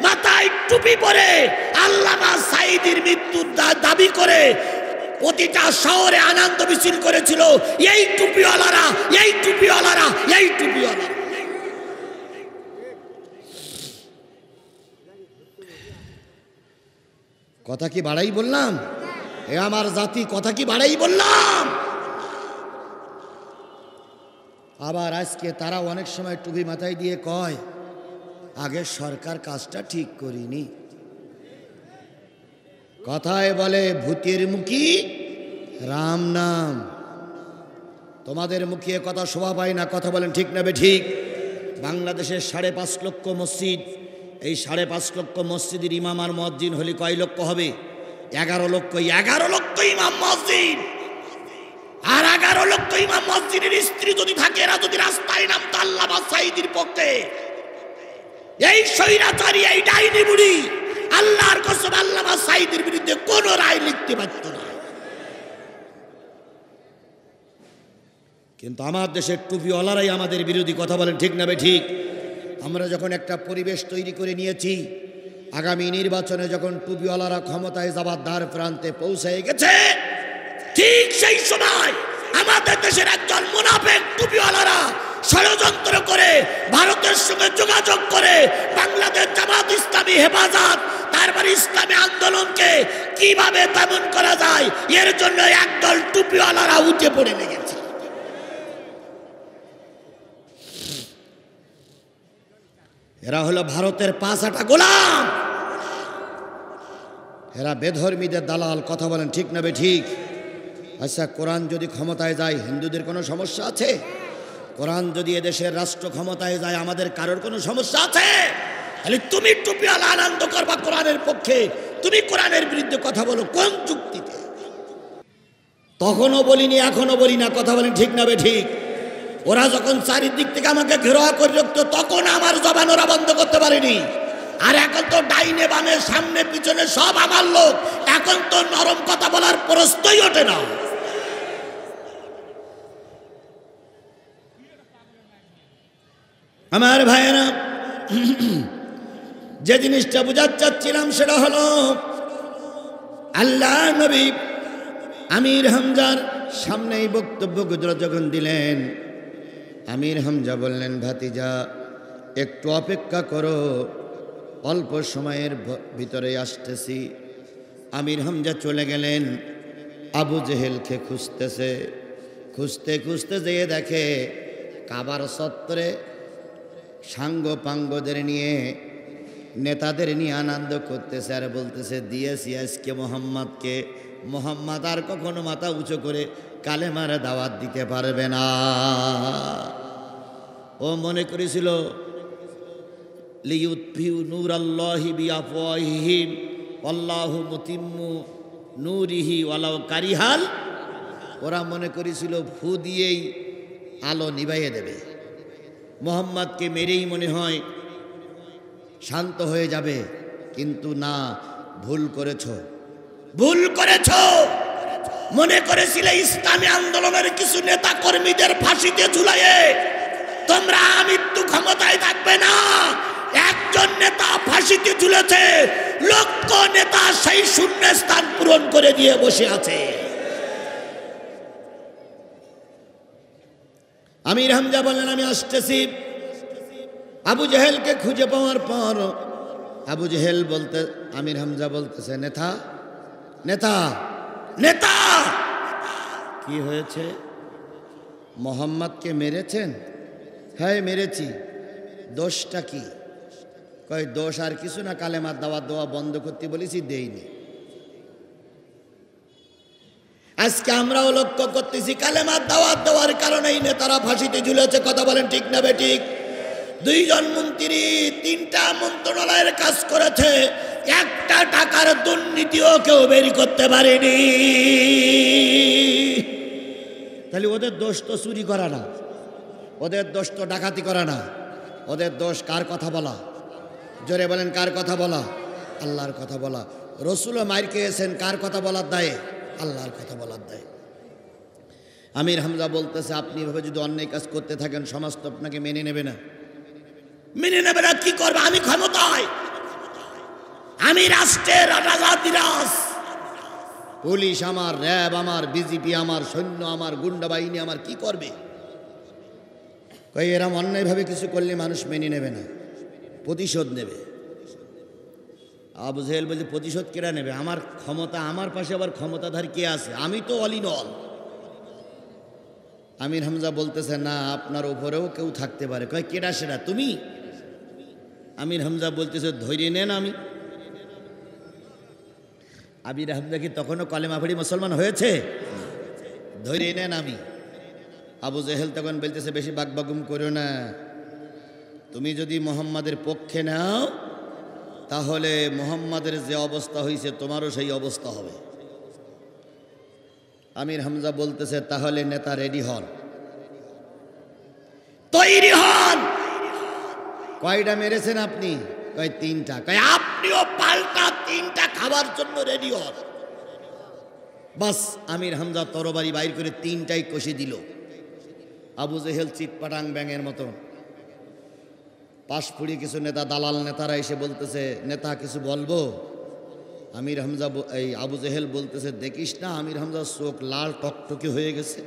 মাথায় টুপি পরে, আল্লামা সাঈদীর মৃত্যুর দাবি করে প্রতিটা শহরে আনন্দ মিছিল করেছিল এই টুপিওয়ালারা, এই টুপিওয়ালারা, এই টুপিওয়ালারা। কথা কি বাড়াই বললাম? এ আমার জাতি, কথা কি বাড়াই বললাম? আবার আজকে তারা অনেক সময় টুপি মাথায় দিয়ে কয়, আগে সরকার কাজটা ঠিক করিনি। কথায় বলে, ভূতের মুখী রাম নাম। তোমাদের মুখে কথা শোভা পায় না। কথা বলেন ঠিক না বেঠিক? বাংলাদেশের 5.5 লক্ষ মসজিদ, এই 5.5 লক্ষ মসজিদের ইমাম আর মুয়াজ্জিন হলে কয় লক্ষ হবে? 11 লক্ষ। 11 লক্ষ ইমাম মসজিদ, আর 11 লক্ষ ইমাম মসজিদের স্ত্রী যদি থাকে, এরা যদি রাস্তায় নামতো আল্লামা সাঈদীর পক্ষে, এই স্বৈরাচারী, এই ডাইনি বুড়ি আল্লাহর কসম আল্লামা সাঈদীর বিরুদ্ধে কোন রায় লিখতে পারত না। কিন্তু আমার দেশের টুপিওয়ালারাই আমাদের বিরোধী। কথা বলেন ঠিক না বেঠিক? আমরা যখন একটা পরিবেশ তৈরি করে নিয়েছি, আগামী নির্বাচনে যখন টুপিওয়ালারা ক্ষমতায় যাবার দ্বার প্রান্তে পৌঁছে গেছে, ঠিক সেই সময় আমাদের দেশের একজন মুনাফিক টুপিওয়ালারা ষড়যন্ত্র করে ভারতের সঙ্গে যোগাযোগ করে বাংলাদেশ জামাত ইসলামী হেফাজত বারবার ইসলামী আন্দোলনকে কিভাবে দমন করা যায় এর জন্য একদল টুপিওয়ালারা উঠে পড়ে লেগেছে। এরা হলো ভারতের 5 গোলাম, এরা বেধর্মীদের দালাল। কথা বলেন ঠিক না ঠিক? আচ্ছা, কোরআন যদি ক্ষমতায় যায় হিন্দুদের কোনো সমস্যা আছে? কোরআন যদি এদেশের রাষ্ট্র ক্ষমতায় যায় আমাদের কারোর কোনো সমস্যা আছে? তাহলে তুমি টুপিওয়ালা আনন্দ করবা কোরআনের পক্ষে, তুমি কোরআনের বিরুদ্ধে কথা বলো কোন যুক্তিতে? তখনও বলিনি, এখনো বলি না। কথা বলেন ঠিক না ঠিক? ওরা যখন চারিদিক থেকে আমাকে ঘেরাও করে রাখতো তখন আমার জবান ওরা বন্ধ করতে পারেনি। আর এখন তো ডাইনে বামে সামনে পিছনে সব আমার লোক, এখন তো নরম কথা বলার প্রশ্নই ওঠে না। আমার ভাইয়েরা, যে জিনিসটা বুঝাতে চাচ্ছিলাম সেটা হলো আল্লাহ নবী আমির হামজার সামনেই বক্তব্য গুজরাট যখন দিলেন, আমির হামজা বললেন, ভাতিজা একটু অপেক্ষা করো, অল্প সময়ের ভিতরে আসতেছি। আমির হামজা চলে গেলেন, আবু জেহেলকে খুঁজতেছে। খুঁজতে খুঁজতে যেয়ে দেখে কাবার চত্বরে সাঙ্গ পাঙ্গদের নিয়ে, নেতাদের নিয়ে আনন্দ করতেছে আর বলতেছে, দিয়েছি আজকে মোহাম্মদকে, মোহাম্মদ আর কখনো মাথা উঁচু করে কালেমার দাওয়াত দিতে পারবে না। ও মনে করেছিল লিয়ুতফিউ নূরাল্লাহি বিআফওয়াহিহিম আল্লাহু মুতিম্মু নূরিহি ওয়ালাউ কারিহাল, ওরা মনে করেছিল ফু দিয়েই আলো নিভাইয়ে দেবে, মোহাম্মদকে মেরেই মনে হয় শান্ত হয়ে যাবে। কিন্তু না, ভুল করেছ, ভুল করেছ। মনে করেছিলে ইসলামী আন্দোলনের কিছু নেতা কর্মীদের ফাঁসিতে ঝুলাইয়ে তোমরা আমৃত্যু ক্ষমতায় থাকবে না। একজন নেতা ফাঁসিতে ঝুলেছে, লক্ষ নেতা সেই শূন্য স্থান পূরণ করে দিয়ে বসে আছে। আমির হামজা বললেন, আমি আসতেছি। আবু জেহেলকে খুঁজে পাওয়ার পর আবু জেহেল বলতে, আমির হামজা বলতেছে, নেতা নেতা নেতা কি হয়েছে? মোহাম্মদকে মেরেছেন? হ্যাঁ মেরেছি। দোষটা কি? কয় দোষ আর কিছু না, কালেমার দাওয়াত দেওয়া বন্ধ করতে বলেছি, দেইনি। আজকে আমরাও লক্ষ্য করতেছি কালেমার দাওয়াত দেওয়ার কারণেই নেতারা ফাঁসিতে ঝুলেছে। কথা বলেন ঠিক না বেঠিক? 2 জন মন্ত্রী 3টা মন্ত্রণালয়ের কাজ করেছে, একটা টাকার দুর্নীতিও কেউ বের করতে পারেনি। তাহলে ওদের দোষ তো চুরি করা না, ওদের দোষ তো ডাকাতি করা না, ওদের দোষ কার কথা বলা? জোরে বলেন, কার কথা বলা? আল্লাহর কথা বলা। রসুলও মার খেয়েছেন কার কথা বলার দায়ে? আল্লাহর কথা বলার দায়ে। আমির হামজা বলতেছে, আপনি এভাবে যদি অন্যায় কাজ করতে থাকেন সমাজ তো আপনাকে মেনে নেবে না। মেনে নেবে না কি করবে? আমি ক্ষমতায়, আমি রাষ্ট্রের রাজাধিরাজ, পুলিশ আমার, র্যাব আমার, বিজেপি আমার, সৈন্য আমার, গুন্ডা বাহিনী আমার, কি করবে? এরম অন্যায়ভাবে কিছু করলে মানুষ মেনে নেবে না, প্রতিশোধ নেবে। আবু জেহেল বলছে, প্রতিশোধ কেরা নেবে? আমার ক্ষমতা, আমার পাশে আবার ক্ষমতাধার কে আছে? আমি তো অল ইন অল। আমির হামজা বলতেছে, না, আপনার উপরেও কেউ থাকতে পারে। কয় কেডা সেটা? তুমি? আমির হামজা বলতেছে, ধৈর্য নেন। আমির হামজা কি তখনও কলেমা পড়ে মুসলমান হয়েছে? ধৈর্য নেন। আমি আবু জেহেল তখন বলতেছে, বেশি বাগবাগুম করো না, তুমি যদি মোহাম্মদের পক্ষে নাও তাহলে মোহাম্মদের যে অবস্থা হয়েছে তোমারও সেই অবস্থা হবে। আমির হামজা বলতেছে, তাহলে নেতা রেডি হন, তৈরি হন। কয়টা মেরেছেন আপনি? কয় 3টা। কয় আপনিও পাল্টা 3টা খাবার জন্য রেডি হন। বাস আমির হামজা তরবারি বাইর করে 3টাই কষে দিল। আবু জেহেল চিটপাটাং ব্যাঙের মতো। পাশপুরি কিছু নেতা, দালাল নেতারা এসে বলতেছে, নেতা কিছু বলবো? আমির হামজা, এই আবু জেহেল বলতেছে, দেখিস না আমির হামজার চোখ লাল টকটকে হয়ে গেছে,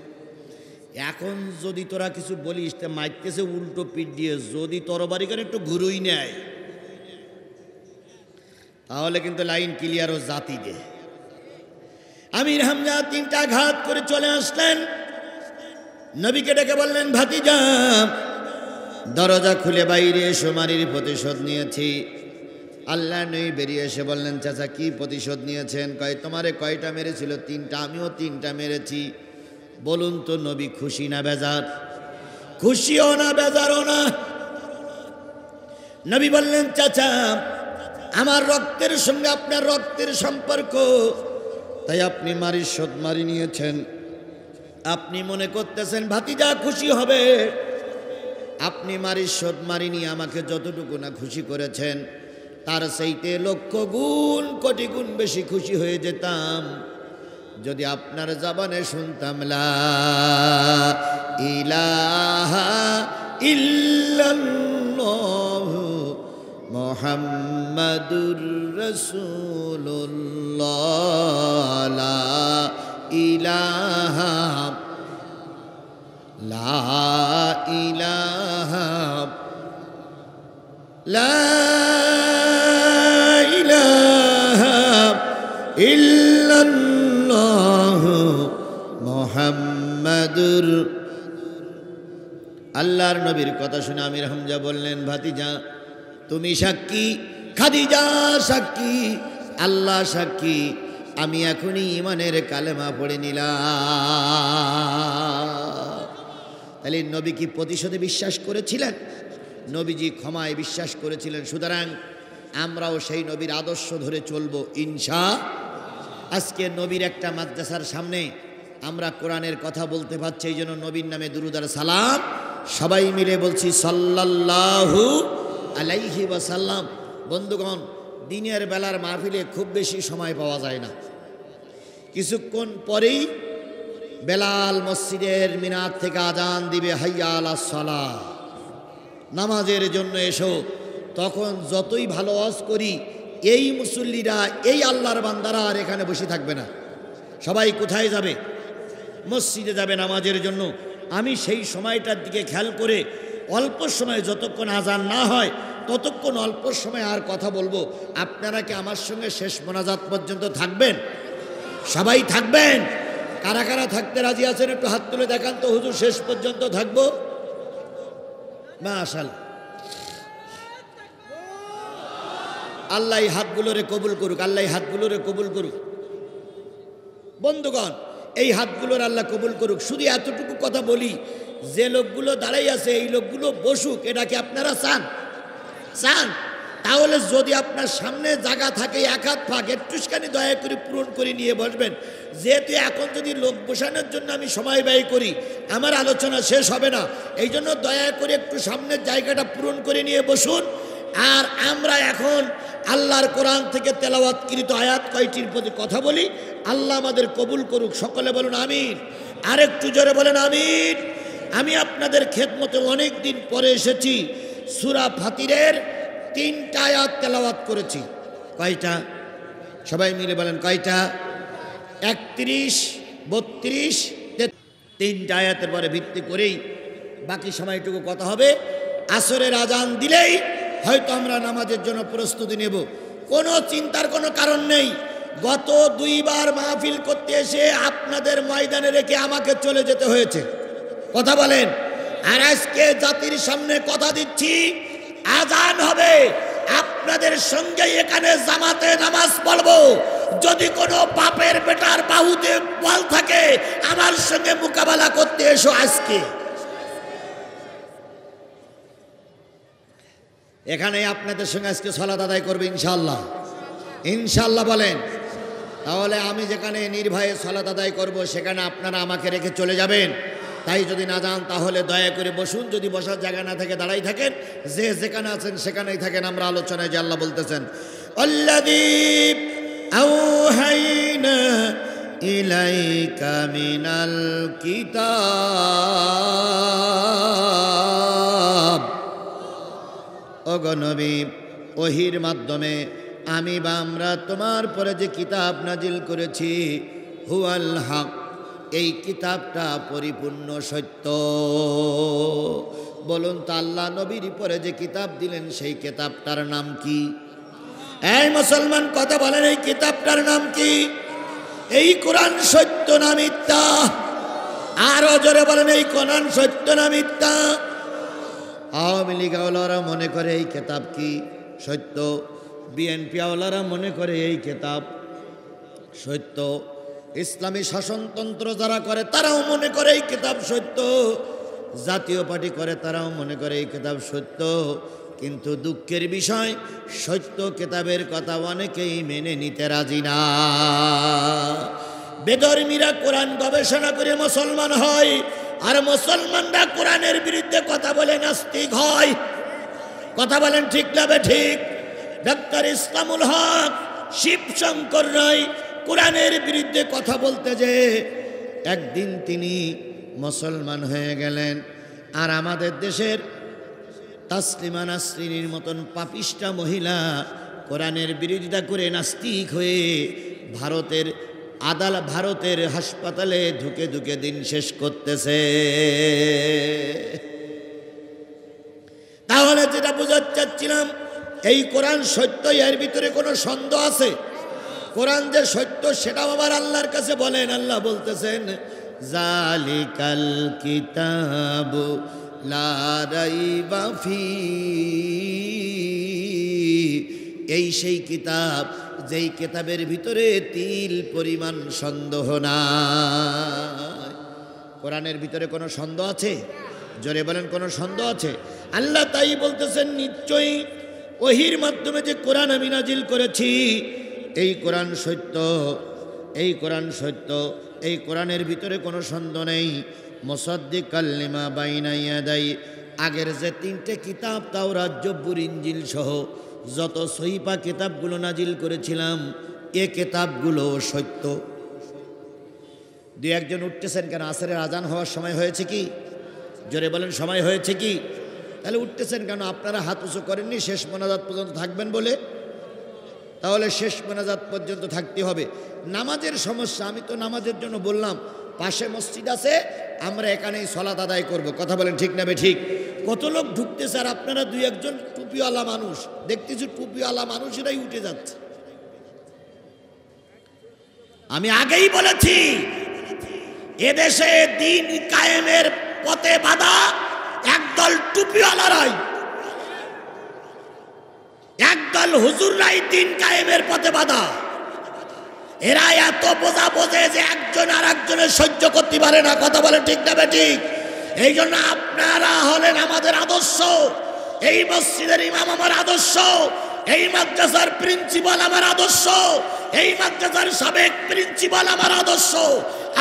এখন যদি তোরা কিছু বলিস তা মারতেছে উল্টো পিঠ দিয়ে, যদি তরবারি করে একটু ঘুরুই নেয়। তাহলে কিন্তু লাইন ক্লিয়ার ও জাতি দে। আমির হামজা 3টা ঘাত করে চলে আসলেন, নবীকে ডেকে বললেন, ভাতিজা দরজা খুলে বাইরে এসো, মারির প্রতিশোধ নিয়েছি। আল্লাহ নবী বেরিয়ে এসে বললেন, চাচা কি প্রতিশোধ নিয়েছেন? কয় তোমারে কয়টা মেরেছিল? 3টা, আমিও 3টা মেরেছি। বলুন তো নবী খুশি না বেজার? খুশিও না বেজারও না। নবী বললেন, চাচা আমার রক্তের সঙ্গে আপনার রক্তের সম্পর্ক, তাই আপনি মারির শোধ মারি নিয়েছেন। আপনি মনে করতেছেন ভাতিজা খুশি হবে, আপনি মারির শোধ মারি নিয়ে আমাকে যতটুকু না খুশি করেছেন, তার সেইতে লক্ষ গুণ কোটি গুণ বেশি খুশি হয়ে যেতাম যদি আপনার জবানে শুনতাম লা ইলাহা ইল্লাল্লাহু মুহাম্মাদুর রাসূলুল্লাহ, লা ইলাহা ইল্লাল্লাহু মুহাম্মাদুর। আল্লাহর নবীর কথা শুনে আমির হামজা বললেন, ভাতিজা তুমি সাক্ষী, খাদিজা সাক্ষী, আল্লাহ সাক্ষী, আমি এখনই ইমানের কালেমা পড়ে নিলাম। তাহলে নবী কি প্রতিশোধে বিশ্বাস করেছিলেন? নবীজি ক্ষমায় বিশ্বাস করেছিলেন। সুতরাং আমরাও সেই নবীর আদর্শ ধরে চলবো ইনশাআল্লাহ। আজকে নবীর একটা মাদ্রাসার সামনে আমরা কোরআনের কথা বলতে পারছি, এই জন্য নবীর নামে দুরূদ আর সালাম সবাই মিলে বলছি সাল্লাল্লাহু আলাইহি ওয়াসাল্লাম। বন্ধুগণ, দিনের বেলার মাহফিলে খুব বেশি সময় পাওয়া যায় না, কিছুক্ষণ পরেই বেলাল মসজিদের মিনার থেকে আজান দিবে, হাইয়া আলাস সালাহ, নামাজের জন্য এসো। তখন যতই ভালো ওয়াজ করি, এই মুসল্লিরা, এই আল্লাহর বান্দারা আর এখানে বসে থাকবে না, সবাই কোথায় যাবে? মসজিদে যাবে নামাজের জন্য। আমি সেই সময়টার দিকে খেয়াল করে অল্প সময়, যতক্ষণ আজান না হয় ততক্ষণ অল্প সময় আর কথা বলবো। আপনারা কি আমার সঙ্গে শেষ মোনাজাত পর্যন্ত থাকবেন? সবাই থাকবেন? কারা কারা থাকতে রাজি আছেন একটু হাত তুলে দেখান তো। হুজুর শেষ পর্যন্ত থাকবো। মাশাআল্লাহ, আল্লাহ এই হাতগুলোরে কবুল করুক, আল্লাহ এই হাতগুলোরে কবুল করুক। বন্ধুগণ, এই হাতগুলোর আল্লাহ কবুল করুক। শুধু এতটুকু কথা বলি, যে লোকগুলো দাঁড়াই আছে এই লোকগুলো বসুক, এটা কি আপনারা চান? চান? তাহলে যদি আপনার সামনে জায়গা থাকে, এক হাত ফাঁক একটুখানি দয়া করে পূরণ করে নিয়ে বসবেন। যেহেতু এখন যদি লোক বসানোর জন্য আমি সময় ব্যয় করি, আমার আলোচনা শেষ হবে না। এই জন্য দয়া করে একটু সামনের জায়গাটা পূরণ করে নিয়ে বসুন। আর আমরা এখন আল্লাহর কোরআন থেকে তেলাওয়াতকৃত আয়াত কয়টির প্রতি কথা বলি। আল্লাহ আমাদের কবুল করুক। সকলে বলুন আমিন। আর একটু জোরে বলেন আমিন। আমি আপনাদের খেদমতে অনেক দিন পরে এসেছি। সূরা ফাতিরের 3টা আয়াত তেলাওয়াত করেছি। কয়টা? সবাই মিলে বলেন কয়টা? 31, 32, 3টা আয়াতের পরে ভিত্তি করেই বাকি সময়টুকু কথা হবে। আসরের আজান দিলেই হয়তো আমরা নামাজের জন্য প্রস্তুতি নেব। কোনো চিন্তার কোনো কারণ নেই। গত 2 বার মাহফিল করতে এসে আপনাদের ময়দানে রেখে আমাকে চলে যেতে হয়েছে। কথা বলেন। আর আজকে জাতির সামনে কথা দিচ্ছি, আজান হবে, আপনাদের সঙ্গে এখানে জামাতে নামাজ পড়বো। যদি কোনো বাপের বেটার বাহুতে বল থাকে, আমার সঙ্গে মোকাবেলা করতে এসো। আজকে এখানে আপনাদের সঙ্গে আজকে সালাত আদায় করবে ইনশাআল্লাহ। ইনশাআল্লাহ বলেন। তাহলে আমি যেখানে নির্ভয়ে সালাত আদায় করব, সেখানে আপনারা আমাকে রেখে চলে যাবেন। তাই যদি না যান তাহলে দয়া করে বসুন। যদি বসার জায়গা না থাকে দাঁড়াই থাকেন। যে যেখানে আছেন সেখানেই থাকেন। আমরা আলোচনায় যে আল্লাহ বলতেছেন, আল্লাযী আওহাইনা ইলাইকা মিনাল কিতাব। ওগো নবী, ওহির মাধ্যমে আমি বা আমরা তোমার পরে যে কিতাব নাজিল করেছি, হুয়াল হক, এই কিতাবটা পরিপূর্ণ সত্য। বলুন তো, আল্লাহ নবীর পরে যে কিতাব দিলেন সেই কিতাবটার নাম কি? এই মুসলমান কথা বলেন, এই কিতাবটার নাম কি? এই কোরআন সত্য না মিথ্যা? আরো জোরে বলেন, এই কোরআন সত্য না মিথ্যা? আওয়ামী লীগ আওলারা মনে করে এই কিতাব কি সত্য, বিএনপি আওলারা মনে করে এই কিতাব সত্য, ইসলামী শাসনতন্ত্র যারা করে তারাও মনে করে এই কিতাব সত্য, জাতীয় পার্টি করে তারাও মনে করে এই কিতাব সত্য। কিন্তু দুঃখের বিষয়, সত্য কিতাবের কথা অনেকেই মেনে নিতে রাজি না। বেধর্মীরা কোরআন গবেষণা করে মুসলমান হয়, আর মুসলমানরা কোরআনের বিরুদ্ধে কথা বলে নাস্তিক হয়। কথা বলেন ঠিক না ঠিক? ডাক্তার ইসলামুল হক, শিবশঙ্কর রায় কোরআনের বিরুদ্ধে কথা বলতে যে একদিন তিনি মুসলমান হয়ে গেলেন, আর আমাদের দেশের তাসলিমা নাসরিনের মতন পাপিষ্টা মহিলা কোরআনের বিরোধিতা করে নাস্তিক হয়ে ভারতের হাসপাতালে ঢুকে ঢুকে দিন শেষ করতেছে। তাহলে যেটা বোঝাতে চাচ্ছিলাম, এই কোরআন সত্য, এর ভিতরে কোনো সন্দেহ আছে? কোরআন যে সত্য সেটাও আবার আল্লাহর কাছে বলেন। আল্লাহ বলতেছেন, জালিকাল কিতাবু লা রাইবা ফি, এই সেই কিতাব যেই কিতাবের ভিতরে তিল পরিমাণ সন্দেহ নাই। কোরআনের ভিতরে কোনো সন্দেহ আছে? জোরে বলেন, কোনো সন্দেহ আছে? আল্লাহ তাই বলতেছেন, নিশ্চয়ই ওহির মাধ্যমে যে কোরআন আমি নাজিল করেছি, এই কোরআন সত্য, এই কোরআন সত্য, এই কোরআনের ভিতরে কোনো সন্দেহ নেই। মুসাদ্দিকাল লিমা বাইনা ইয়াদাই, আগের যে তিনটে কিতাব তাওরাত, জব্বুর, ইনজিল সহ যত সহিফা কিতাবগুলো নাজিল করেছিলাম, এ কিতাবগুলো সত্য। দুই একজন উঠতেছেন কেন? আসরের আজান হওয়ার সময় হয়েছে কি? জোরে বলেন, সময় হয়েছে কি? তাহলে উঠতেছেন কেন? আপনারা হাত উঁচু করেননি শেষ মোনাজাত পর্যন্ত থাকবেন বলে? তাহলে শেষ মোনাজাত পর্যন্ত থাকতে হবে। নামাজের সমস্যা, আমি তো নামাজের জন্য বললাম, পাশে মসজিদ আছে, আমরা এখানেই সলাত আদায় করব। কথা বলেন ঠিক না ঠিক? কত লোক ঢুকতেছে, আর আপনারা দুই একজন টুপিওয়ালা মানুষ দেখতেছি, টুপিওয়ালা মানুষেরাই উঠে যাচ্ছে। আমি আগেই বলেছি, এদেশে দিন কায়েমের পথে বাধা একদল টুপিওয়ালারাই, একদল হুজুররাই দিন কায়েমের পথে বাধা। এরা এত বোঝা বোঝে যে একজন আর একজনের সহ্য করতে পারে না। কথা বলে ঠিক না ঠিক? এই জন্য আপনারা হলেন আমাদের আদর্শ, এই মসজিদের ইমাম আমার আদর্শ, এই মাদ্রাসার প্রিন্সিপাল আমার আদর্শ, এই মাদ্রাসার সাবেক প্রিন্সিপাল আমার আদর্শ।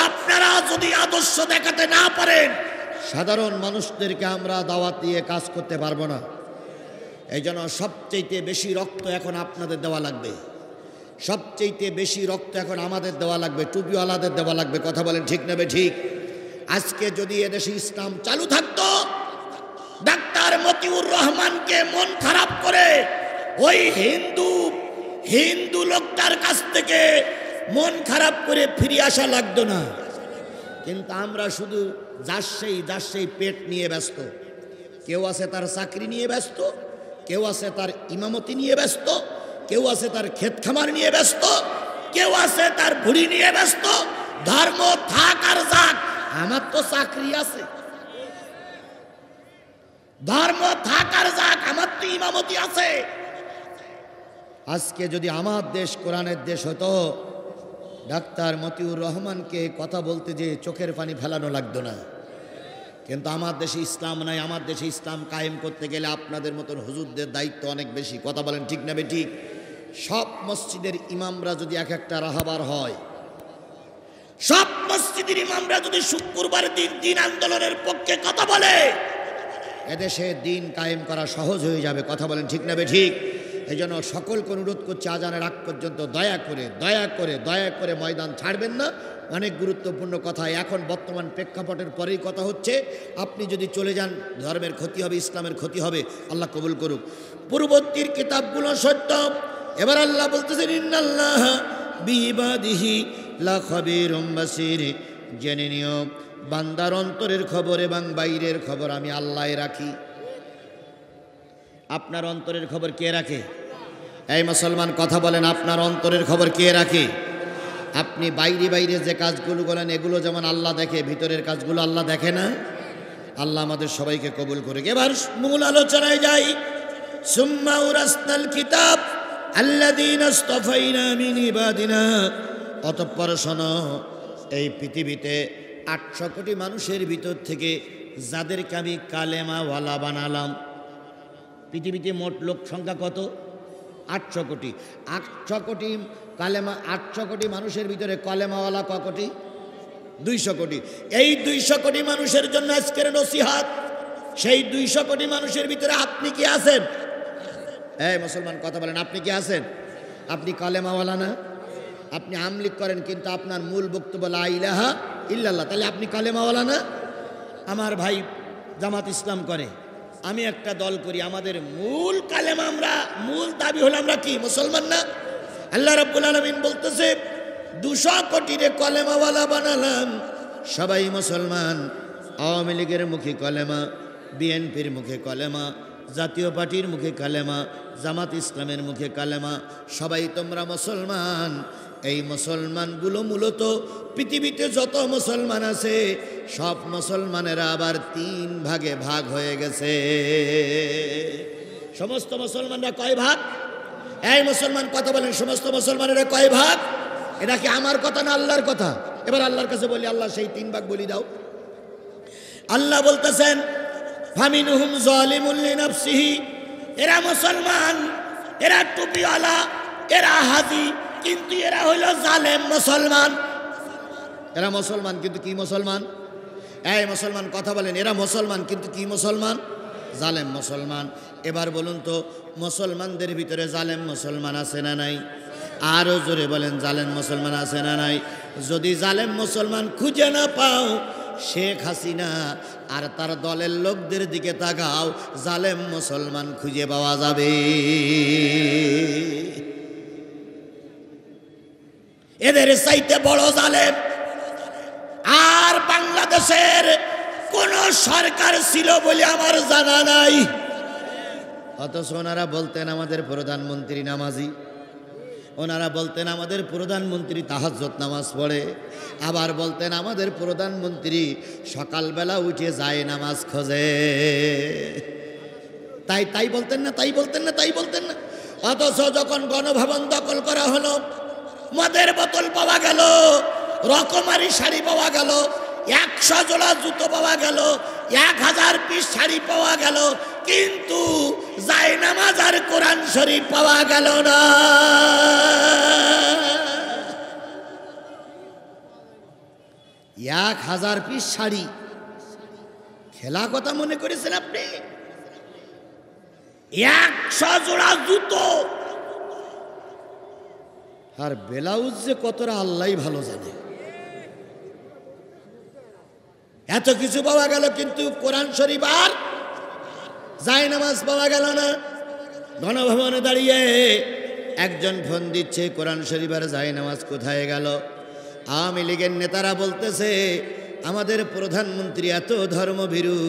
আপনারা যদি আদর্শ দেখাতে না পারেন, সাধারণ মানুষদেরকে আমরা দাওয়াত দিয়ে কাজ করতে পারবো না। এই জন্য সবচেয়ে বেশি রক্ত এখন আপনাদের দেওয়া লাগবে, সবচেয়ে বেশি রক্ত এখন আমাদের দেওয়া লাগবে, টুপিওয়ালাদের দেওয়া লাগবে। কথা বলেন ঠিক না ঠিক? আজকে যদি এদেশে ইসলাম চালু থাকতো, ডাক্তার মতিউর রহমানকে মন খারাপ করে ওই হিন্দু লোকটার কাছ থেকে মন খারাপ করে ফিরে আসা লাগতো না। কিন্তু আমরা শুধু যার সেই পেট নিয়ে ব্যস্ত। কেউ আছে তার চাকরি নিয়ে ব্যস্ত, কেউ আছে তার ইমামতি নিয়ে ব্যস্ত, কেউ আছে তার ক্ষেত খামার নিয়ে ব্যস্ত, কেউ আছে তার ভুড়ি নিয়ে ব্যস্ত। ধর্ম থাক আর যাক, আমার তো চাকরি আছে। ধর্ম থাক আর যাক, আমার তো ইমামতি আছে। আজকে যদি আমার দেশ কোরআনের দেশ হতো, ডাক্তার মতিউর রহমানকে কথা বলতে যে চোখের পানি ফেলানো লাগতো না। কিন্তু আমার দেশে ইসলাম নাই। আমার দেশে ইসলাম কায়েম করতে গেলে আপনাদের মতন হুজুরদের দায়িত্ব অনেক বেশি। কথা বলেন ঠিক না ঠিক? সব মসজিদের ইমামরা যদি এক একটা রাহাবার হয়, সব মসজিদের ইমামরা যদি শুক্রবার দিন আন্দোলনের পক্ষে কথা বলে, এদেশে দিন কায়েম করা সহজ হয়ে যাবে। কথা বলেন ঠিক না ঠিক? এই জন্য সকলকে অনুরোধ করছি, আজানের আগ পর্যন্ত দয়া করে ময়দান ছাড়বেন না। অনেক গুরুত্বপূর্ণ কথা এখন বর্তমান প্রেক্ষাপটের পরেই কথা হচ্ছে। আপনি যদি চলে যান, ধর্মের ক্ষতি হবে, ইসলামের ক্ষতি হবে। আল্লাহ কবুল করুক। পূর্ববর্তীর কিতাবগুলো সত্য। এবার আল্লাহ বলতেছেন, ইন্নাল্লাহ বিইবাদিহি লাখাবীরুম বাসীর, জেনে নিও বান্দার অন্তরের খবর এবং বাইরের খবর আমি আল্লাহ রাখি। আপনার অন্তরের খবর কে রাখে? এই মুসলমান কথা বলেন, আপনার অন্তরের খবর কে রাখে? আপনি বাইরে বাইরে যে কাজগুলো করেন এগুলো যেমন আল্লাহ দেখে, ভিতরের কাজগুলো আল্লাহ দেখে না? আল্লাহ আমাদের সবাইকে কবুল করে। এবার মূল আলোচনায় যাই। সুম্মা উরাসনাল কিতাব আল্লাযীনা ইসতাফাইনা মিন ইবাদিনা। অতঃপর শোনো, এই পৃথিবীতে 800 কোটি মানুষের ভিতর থেকে যাদেরকে আমি কালেমাওয়ালা বানালাম। পৃথিবীতে মোট লোক সংখ্যা কত? 800 কোটি। 800 কোটি কালেমা, 800 কোটি মানুষের ভিতরে কালেমাওয়ালা ক কোটি? 200 কোটি। এই 200 কোটি মানুষের জন্য আজকের নসিহত। সেই 200 কোটি মানুষের ভিতরে আপনি কি আছেন? এই মুসলমান কথা বলেন, আপনি কি আছেন? আপনি কালেমাওয়ালা না? আপনি আমলিক করেন কিন্তু আপনার মূল বক্তব্য লা ইলাহা ইল্লাল্লাহ, তাহলে আপনি কালেমাওয়ালা না? আমার ভাই জামাত ইসলাম করে, আমি একটা দল করি, আমাদের মূল কালেমা, আমরা মূল দাবি হলো আমরা কি মুসলমান না? আল্লাহ রাব্বুল আলামিন বলতেছে 200 কোটিরে কলেমাওয়ালা বানালাম, সবাই মুসলমান। আওয়ামী লীগের মুখে কলেমা, বিএনপির মুখে কলেমা, জাতীয় পার্টির মুখে কালেমা, জামাত ইসলামের মুখে কালেমা, সবাই তোমরা মুসলমান। এই মুসলমানগুলো মূলত পৃথিবীতে যত মুসলমান আছে সব মুসলমানেরা আবার 3 ভাগে ভাগ হয়ে গেছে। সমস্ত মুসলমানরা কয় ভাগ? এই মুসলমান কথা বলেন, সমস্ত মুসলমানেরা কয় ভাগ? এটা কি আমার কথা না আল্লাহর কথা? এবার আল্লাহর কাছে বলি, আল্লাহ সেই 3 ভাগ বলি দাও। আল্লাহ বলতেছেন ফামিনহুম যালিমুন লিনাফসিহি। এরা মুসলমান, এরা টুপিওয়ালা, এরা হাজি, কিন্তু এরা হইল জালেম মুসলমান। এরা মুসলমান কিন্তু কি মুসলমান? এই মুসলমান কথা বলেন, এরা মুসলমান কিন্তু কি মুসলমান? জালেম মুসলমান। এবার বলুন তো, মুসলমানদের ভিতরে জালেম মুসলমান আছে না নাই? আরো জোরে বলেন, জালেম মুসলমান আছে না নাই? যদি জালেম মুসলমান খুঁজে না পাও, শেখ হাসিনা আর তার দলের লোকদের দিকে তাকাও, জালেম মুসলমান খুঁজে পাওয়া যাবে। এদের চাইতে বড় জালেম আর বাংলাদেশের কোন সরকার ছিল বলে আমার জানা নাই। অথচ ওনারা বলতেন আমাদের প্রধানমন্ত্রী নামাজি, ওনারা বলতেন আমাদের প্রধানমন্ত্রী তাহাজ্জুদ নামাজ পড়ে, আবার বলতেন আমাদের প্রধানমন্ত্রী সকালবেলা উঠে যায় নামাজ খোঁজে। তাই বলতেন না, তাই বলতেন না, তাই বলতেন না। অথচ যখন গণভবন দখল করা হলো, মদের বোতল পাওয়া গেল, রকমারি শাড়ি পাওয়া গেল, 100 জোড়া জুতো পাওয়া গেল, 1000 পিস শাড়ি পাওয়া গেল, কিন্তু জায়নামাজ আর কোরআন শরীফ পাওয়া গেল না। 1000 পিস শাড়ি খেলা কথা মনে করেছেন আপনি? 100 জোড়া জুতো আর ব্লাউজ যে কতটা আল্লাহই ভালো জানে। এত কিছু পাওয়া গেল কিন্তু কোরআন শরীফ আর জায়নামাজ পাওয়া গেল না। গণভবনে দাঁড়িয়ে একজন ফোন দিচ্ছে, কোরআন শরীফ আর জায়নামাজ কোথায় গেল? আওয়ামী লীগের নেতারা বলতেছে আমাদের প্রধানমন্ত্রী এত ধর্মভীরু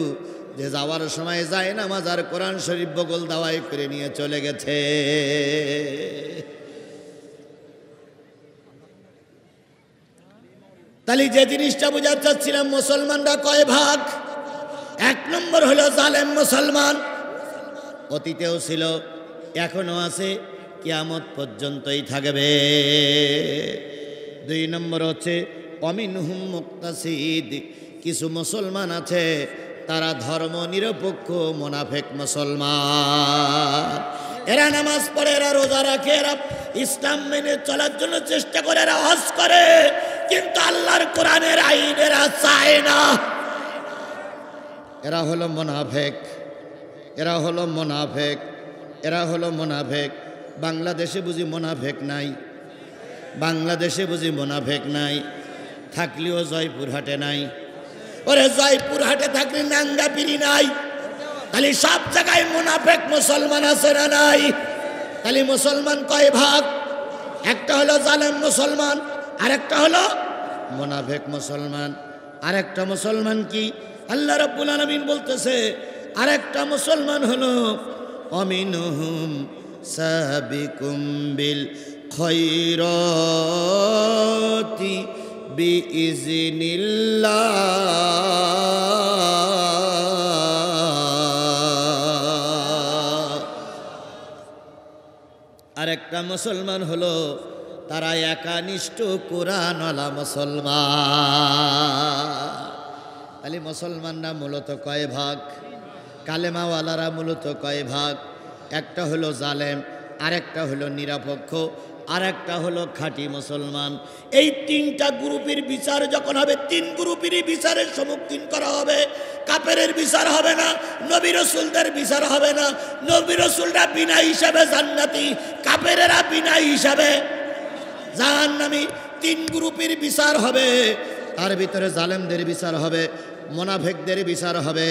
যে যাওয়ার সময় জায়নামাজ আর কোরআন শরীফ বগল দাওয়াই করে নিয়ে চলে গেছে। তাহলে যে জিনিসটা বোঝাতে চাচ্ছিলাম, মুসলমানরা কয় ভাগ? 1 নম্বর হলো জালেম মুসলমান, অতীতেও ছিল, এখনো আছে, কিয়ামত পর্যন্তই থাকবে। 2 নম্বর হচ্ছে অমিনহুম মুক্তাসিদ, কিছু মুসলমান আছে তারা ধর্ম নিরপেক্ষ মুনাফিক মুসলমান। এরা নামাজ পড়ে, এরা রোজা রাখে, এরা ইসলাম মেনে চলার জন্য চেষ্টা করে, এরা হজ করে, কিন্তু আল্লাহর কোরআনের আইন এরা চায় না। এরা হলো মুনাফিক, এরা হলো মুনাফিক, এরা হলো মুনাফিক। বাংলাদেশে বুঝি মুনাফিক নাই? বাংলাদেশে বুঝি মুনাফিক নাই? থাকলেও জয়পুরহাটে নাই। ওরে জয়পুরহাটে থাকলে নাঙ্গাপিরি নাই? তাহলে সব জায়গায় মুনাফিক মুসলমান আছে না নাই? তাহলে মুসলমান কয় ভাগ? একটা হলো জালেম মুসলমান, আরেকটা হলো মুনাফিক মুসলমান। আরেকটা মুসলমান কি? আল্লাহ রাব্বুল আলামিন বলতেছে আরেকটা মুসলমান হলো অমিনহুম সাবিকুম বিল খৈরাতি বিইজনিল্লাহ। আরেকটা মুসলমান হলো তারা একানিষ্ঠ কোরআনওয়ালা মুসলমান। তাহলে মুসলমানরা মূলত কয় ভাগ? কালেমাওয়ালারা মূলত কয় ভাগ? একটা হলো জালেম, আরেকটা হলো নিরপেক্ষ, আরেকটা হলো খাঁটি মুসলমান। এই তিনটা গ্রুপের বিচার যখন হবে, তিন গ্রুপেরই বিচারের সম্মুখীন করা হবে। কাফেরের বিচার হবে না, নবী রাসূলদের বিচার হবে না। নবী রাসূলরা বিনা হিসাবে জান্নাতি, কাফেরেরা বিনা হিসাবে জাহান্নামী। তিন গ্রুপের বিচার হবে, তার ভিতরে জালেমদের বিচার হবে, মুনাফিকদের বিচার হবে,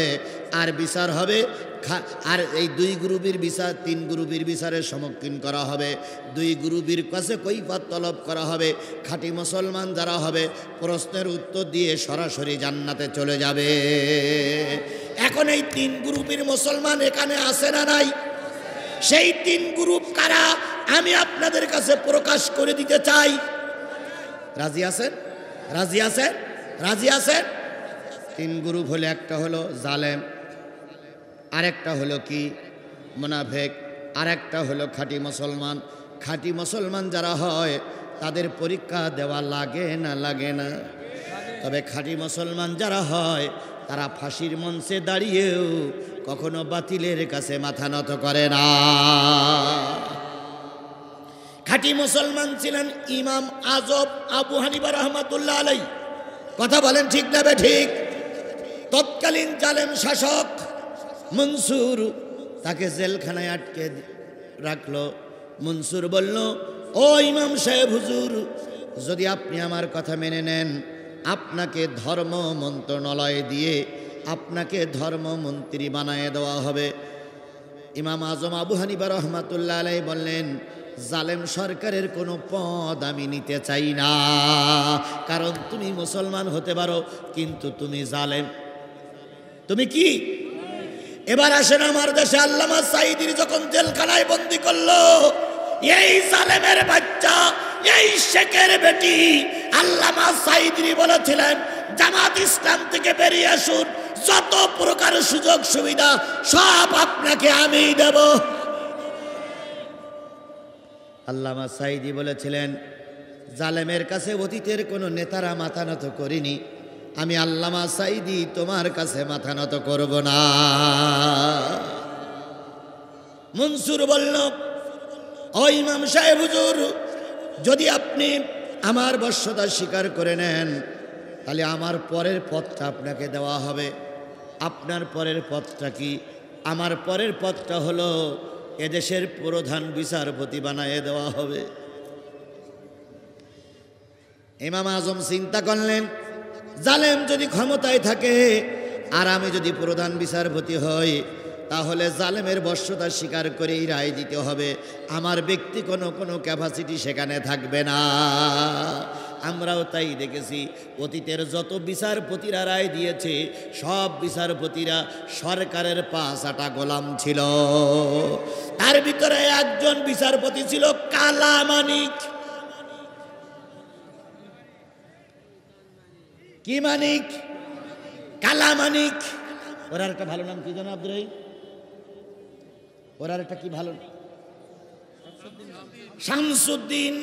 আর বিচার হবে আর এই দুই গ্রুপের বিচার, তিন গ্রুপের বিচারের সম্মুখীন করা হবে। দুই গ্রুপের কাছে কৈফিয়ত তলব করা হবে। খাঁটি মুসলমান যারা হবে প্রশ্নের উত্তর দিয়ে সরাসরি জান্নাতে চলে যাবে। এখন এই তিন গ্রুপের মুসলমান এখানে আছে না নাই? সেই তিন গ্রুপ কারা আমি আপনাদের কাছে প্রকাশ করে দিতে চাই। রাজি আছেন? রাজি আছেন? রাজি আছেন? তিন গ্রুপ হলে একটা হলো জালেম, আরেকটা হলো কি মুনাফিক, আরেকটা হলো খাঁটি মুসলমান। খাঁটি মুসলমান যারা হয় তাদের পরীক্ষা দেওয়া লাগে না? লাগে না? তবে খাঁটি মুসলমান যারা হয় তারা ফাঁসির মঞ্চে দাঁড়িয়েও কখনো বাতিলের কাছে মাথা নত করে না। খাঁটি মুসলমান ছিলেন ইমাম আজম আবু হানিফা রাহমাতুল্লাহ আলাইহি। কথা বলেন ঠিক না ঠিক? তৎকালীন জালেম শাসক মনসুর তাকে জেলখানায় আটকে রাখলো। মনসুর বলল, ও ইমাম সাহেব হুজুর, যদি আপনি আমার কথা মেনে নেন, আপনাকে ধর্ম মন্ত্রণালয় দিয়ে আপনাকে ধর্মমন্ত্রী বানায় দেওয়া হবে। ইমাম আজম আবু হানিফা রাহমাতুল্লাহ আলাইহি বললেন, জালেম সরকারের কোনো পদ আমি নিতে চাই না, কারণ তুমি মুসলমান হতে পারো কিন্তু তুমি জালেম। তুমি কি? এবার আসেন আমার দেশে আল্লামা সাঈদীর যখন জেলখানায় বন্দী করলো, এই জালেমের বাচ্চা, এই শেখের বেটি আল্লামা সাঈদী বলেছিলেন, জামাত ইসলাম থেকে বেরিয়ে আসুন, যত প্রকার সুযোগ সুবিধা সব আপনাকে আমি দেব। আল্লামা সাঈদী বলেছিলেন, জালেমের কাছে অতীতের কোনো নেতারা মাথা নত করিনি, আমি আল্লামা সাঈদী তোমার কাছে মাথা নত করব না। মনসুর বলল, ও ইমাম সাহেব হুজুর, যদি আপনি আমার বশ্যতা স্বীকার করে নেন, তাহলে আমার পরের পথটা আপনাকে দেওয়া হবে। আপনার পরের পথটা কি? আমার পরের পথটা হলো এদেশের প্রধান বিচারপতি বানায় দেওয়া হবে। ইমাম আজম চিন্তা করলেন, জালেম যদি ক্ষমতায় থাকে আর আমি যদি প্রধান বিচারপতি হই, তাহলে জালেমের বশ্যতা স্বীকার করেই রায় দিতে হবে। আমার ব্যক্তি কোনো ক্যাপাসিটি সেখানে থাকবে না। আমরাও তাই দেখেছি, অতীতের যত বিচারপতিরা রায় দিয়েছে সব বিচারপতিরা সরকারের পাঁচাটা গোলাম ছিল। তার ভিতরে একজন বিচারপতি ছিল কালামানিক। কি মানিক? কালামানিক। ওর একটা ভালো নাম কি জানো আব্দুর রহিম? ওর একটা কি ভালো? শামসুদ্দিন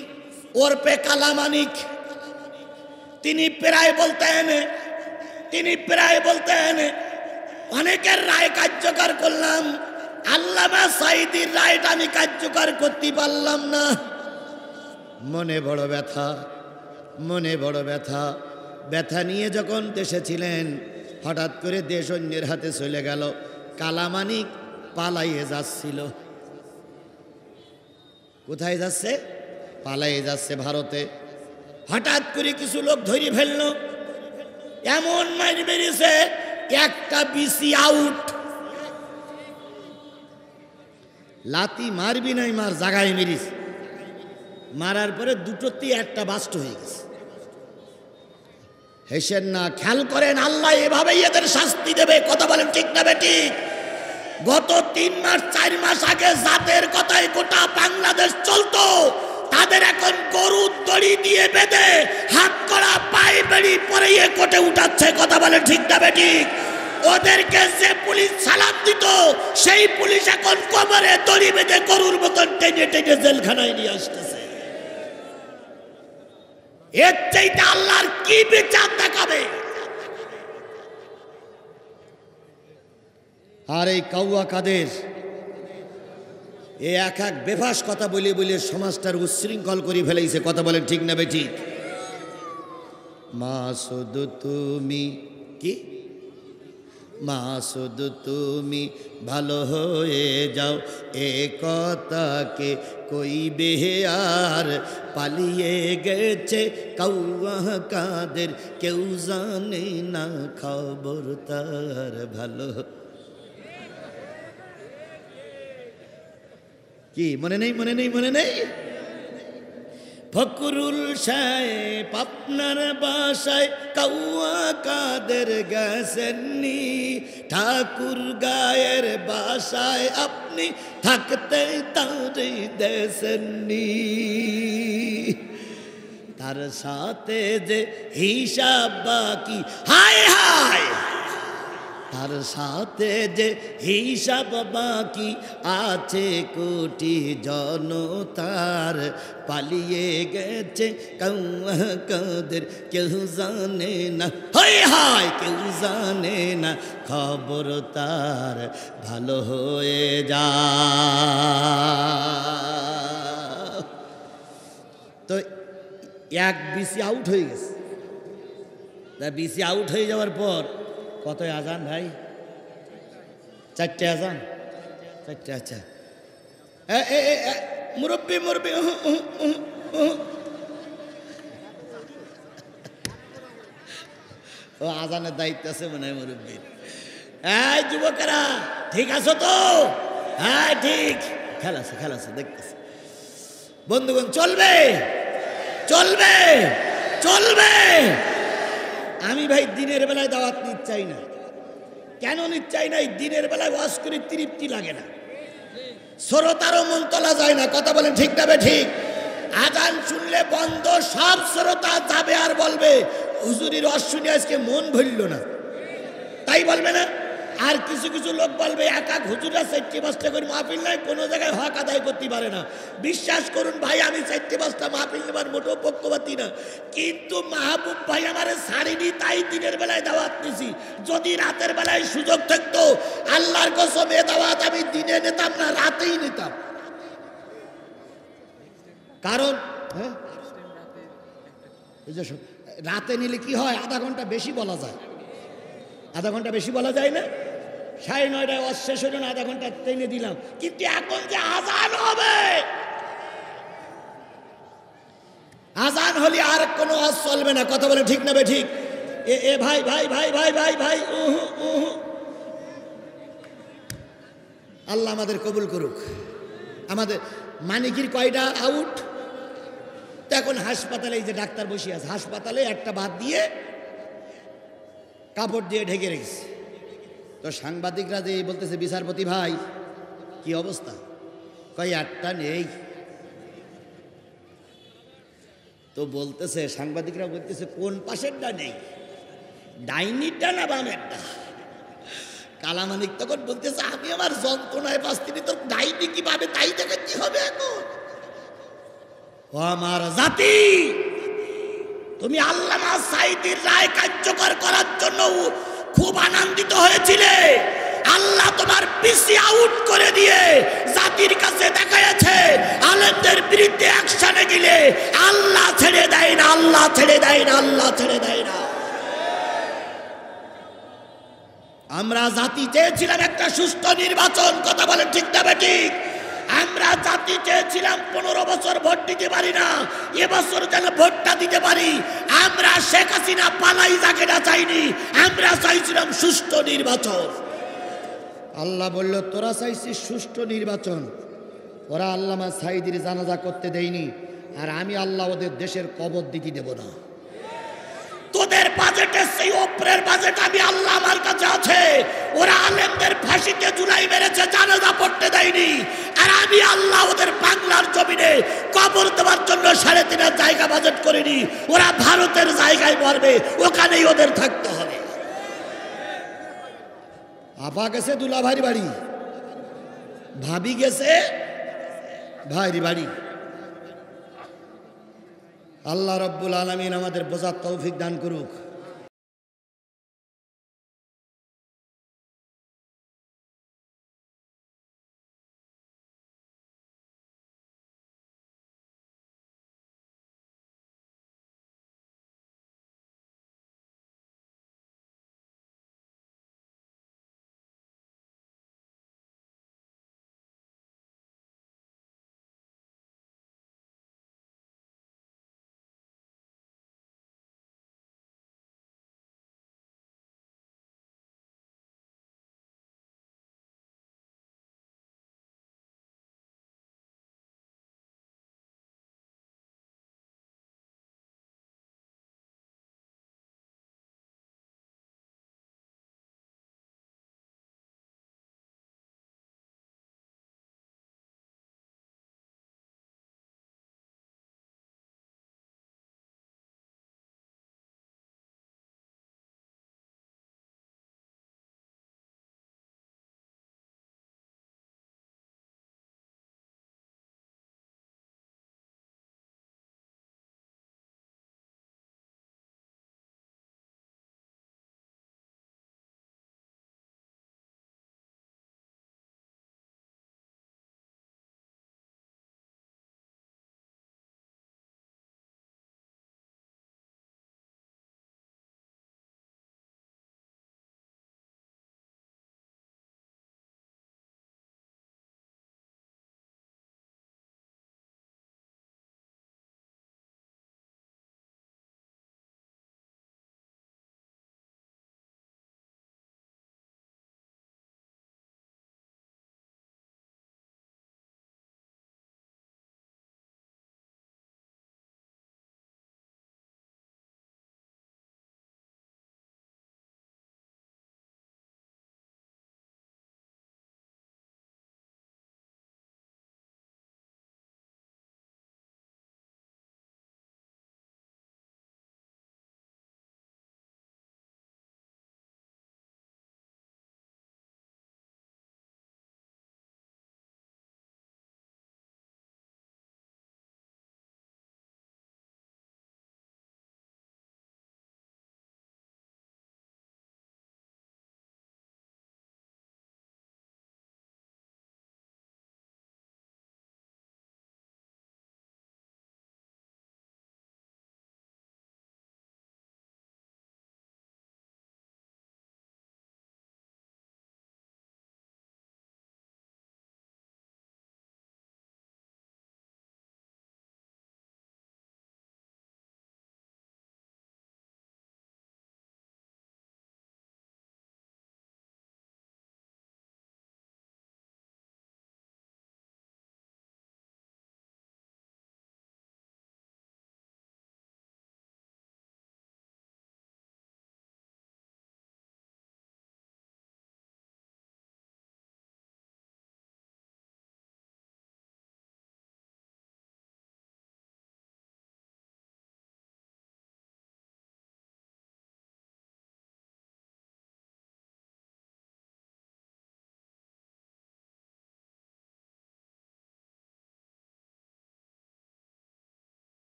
ওরপে কালামানিক। তিনি প্রায় বলতেন অনেকের রায় কার্যকর করলাম, আল্লামা সাঈদীর রায়টা আমি কার্যকর করতে পারলাম না। মনে বড় ব্যথা, মনে বড় ব্যথা। ব্যথা নিয়ে যখন দেশে ছিলেন, হঠাৎ করে দেশ অন্যের হাতে চলে গেল। কালামানিক পালাইয়ে যাচ্ছিল। কোথায় যাচ্ছে? পালাইয়ে যাচ্ছে ভারতে। হঠাৎ করে কিছু লোক ধরে ফেলল, এমন মার বেরিয়েছে একটা বিসি আউট। লাতি মারবি নাই, মার জাগায় মেরিস। মারার পরে দুটোতেই একটা বাস্ট হয়ে গেছে। হেসেন না, খেয়াল করেন, আল্লাহ এভাবেই এদের শাস্তি দেবে। কথা বলেন ঠিক না বেঠিক? গত 3 মাস 4 মাস আগে যাদের কথায় গোটা বাংলাদেশ চলতো, তাদের এখন গরুর দড়ি দিয়ে বেঁধে হাত করা পায়ে বেড়ি পরিয়ে কোটে উঠাচ্ছে। কথা বলে ঠিক না বেঠিক? ওদেরকে যে পুলিশ সালাম দিত, সেই পুলিশ এখন কোমরে দড়ি বেঁধে গরুর মতন টেনে টেনে জেলখানায় নিয়ে আসতেছে। এর চাইতে আল্লাহর কি বিচার দেখাবে? আর এই কাউয়া কাদের এই এক এক বেফাস কথা বলে বলে সমাজটার উচ্ছৃঙ্খল করে ফেলেছে। কথা বলেন ঠিক না বেঠিক? মাসুদ তুমি কি, মাসুদ তুমি ভালো হয়ে যাও, এ কথাকে কইবে আর পালিয়ে গেছে কাউয়া কাদের, কেউ জানে না খবর তার ভালো। কি মনে নেই? মনে নেই? মনে নেই? ফকরুল সাহেব আপনার বাসায় কাউয়া কাদের গেছেননি, ঠাকুর গায়ের বাসায় আপনি থাকতে তারে দেশেননি। তার সাথে যে হিসাব বাকি, হায় হায়, তার সাথে যে হিসাব বাকি আছে কোটি জনতার, পালিয়ে গেছে কাউয়া কাদের, কেউ জানে না, হায় হায়, কেউ জানে না খবর তার ভালো হয়ে যা। তো এক বিসি আউট হয়ে গেছে। তা বিসি আউট হয়ে যাওয়ার পর কত আজান ভাই? 4টে আজান, 4টে। আচ্ছা মুরব্বী মুরব্বী ও আজানের দায়িত্ব আছে মনে হয় মুরব্বীর। এই যুবকেরা ঠিক আছো তো? হ্যাঁ ঠিক, খেলাছে খেলাছে দেখতেছে। বন্ধুগণ চলবে চলবে চলবে। আমি ভাই দিনের বেলায় দাওয়াত নিতে চাই না। কেন নিতে চাই না? দিনের বেলায় ওয়াজ করে তৃপ্তি লাগে না, শ্রোতারও মন তোলা যায় না। কথা বলেন ঠিক না ঠিক? আজান শুনলে বন্ধ, সব শ্রোতা যাবে আর বলবে হুজুরির ওয়াজ শুনে আজকে মন ভরল না, তাই বলবে না? আর কিছু কিছু লোক বলবে এক এক হুজুরা 4-5টা করে মাহফিল নাই, কোনো জায়গায় হক আদায় করতে পারে না। বিশ্বাস করুন ভাই, আমি 4-5টা মাহফিল নেবার মোটেও পক্ষপাতী না, কিন্তু মাহবুব ভাই আমারে ছাড়িনি, তাই দিনের বেলায় দাওয়াত নিছি। যদি রাতের বেলায় সুযোগ থাকতো, আল্লাহর কসম এ দাওয়াত আমি দিনে নিতাম না, রাতেই নিতাম। কারণ রাতে নিলে কি হয়, আধা ঘন্টা বেশি বলা যায়। আধা ঘন্টা বেশি বলা যায় না? 9:30টায় ওয়াজ শেষ হলো না, আধা ঘন্টা টেনে দিলাম। কিন্তু এখন যে আজান হবে, আজান হলে আর কোনো ওয়াজ চলবে না। কথা বলে ঠিক না বে ঠিক? এ ভাই ভাই ভাই ভাই ভাই ভাই আল্লাহ আমাদের কবুল করুক। আমাদের মানিকির কয়টা আউট? তো এখন হাসপাতালে এই যে ডাক্তার বসে আছে, হাসপাতালে একটা বাদ দিয়ে কাপড় দিয়ে ঢেকে রেখেছে। তো সাংবাদিকরা যে বলতেছে বিচারপতি ভাই কি অবস্থা, কই একটা নেই। তো বলতেছে সাংবাদিকরা বলতেছে কোন পাশেরটা নেই, ডাইনিটা না বামেরটা? কালামানিক তখন বলতেছে আমি আমার যন্ত্রণায় বাঁচতিনি, তোর ডাইনি কি পাবে তাই দেখে কি হবে এখন? ও আমার জাতি, তুমি আল্লামা সাঈদীর রায় কার্যকর করার জন্য খুব আনন্দিত হয়েছিলে। আল্লাহ তোমার পিসি আউট করে দিয়ে জাতির কাছে দেখাইছে আলেমদের বিরুদ্ধে অ্যাকশনে গেলে আল্লাহ ছেড়ে দেয় না, আল্লাহ ছেড়ে দেয় না, আল্লাহ ছেড়ে দেয় না। আমরা জাতি চেয়েছিলাম একটা সুষ্ঠু নির্বাচন। কথা বলেন ঠিক না বেঠিক? আমরা জাতি চেয়েছিলাম 15 বছর ভোট দিতে পারি না, এবছর যেন ভোটটা দিতে পারি। আমরা শেখ হাসিনা পালাই যাকে না চাইনি, আমরা চাইছিলাম সুষ্ঠু নির্বাচন। আল্লাহ বলল তোরা চাইছিস সুষ্ঠু নির্বাচন, ওরা আল্লামা সাঈদীর জানাজা করতে দেয়নি, আর আমি আল্লাহ ওদের দেশের কবর দিতে দেব না। তোদের বাজেট সেই ওপরের বাজেট আমি আল্লাহ আমার কাছে আছে। ওরা আলেমদের ফাঁসিতে জুলাই মেরেছে, জানাজা পড়তে দেয়নি, আর আমি আল্লাহ ওদের বাংলার জমিনে কবর দেওয়ার জন্য 3.5 জায়গা বাজেট করিনি। ওরা ভারতের জায়গায় মরবে, ওখানেই ওদের থাকতে হবে। আপা গেছে দুলাভাইর বাড়ি, ভাবি গেছে ভাইরি বাড়ি। আল্লাহ রাব্বুল আলামিন আমাদের বোঝার তৌফিক দান করুক।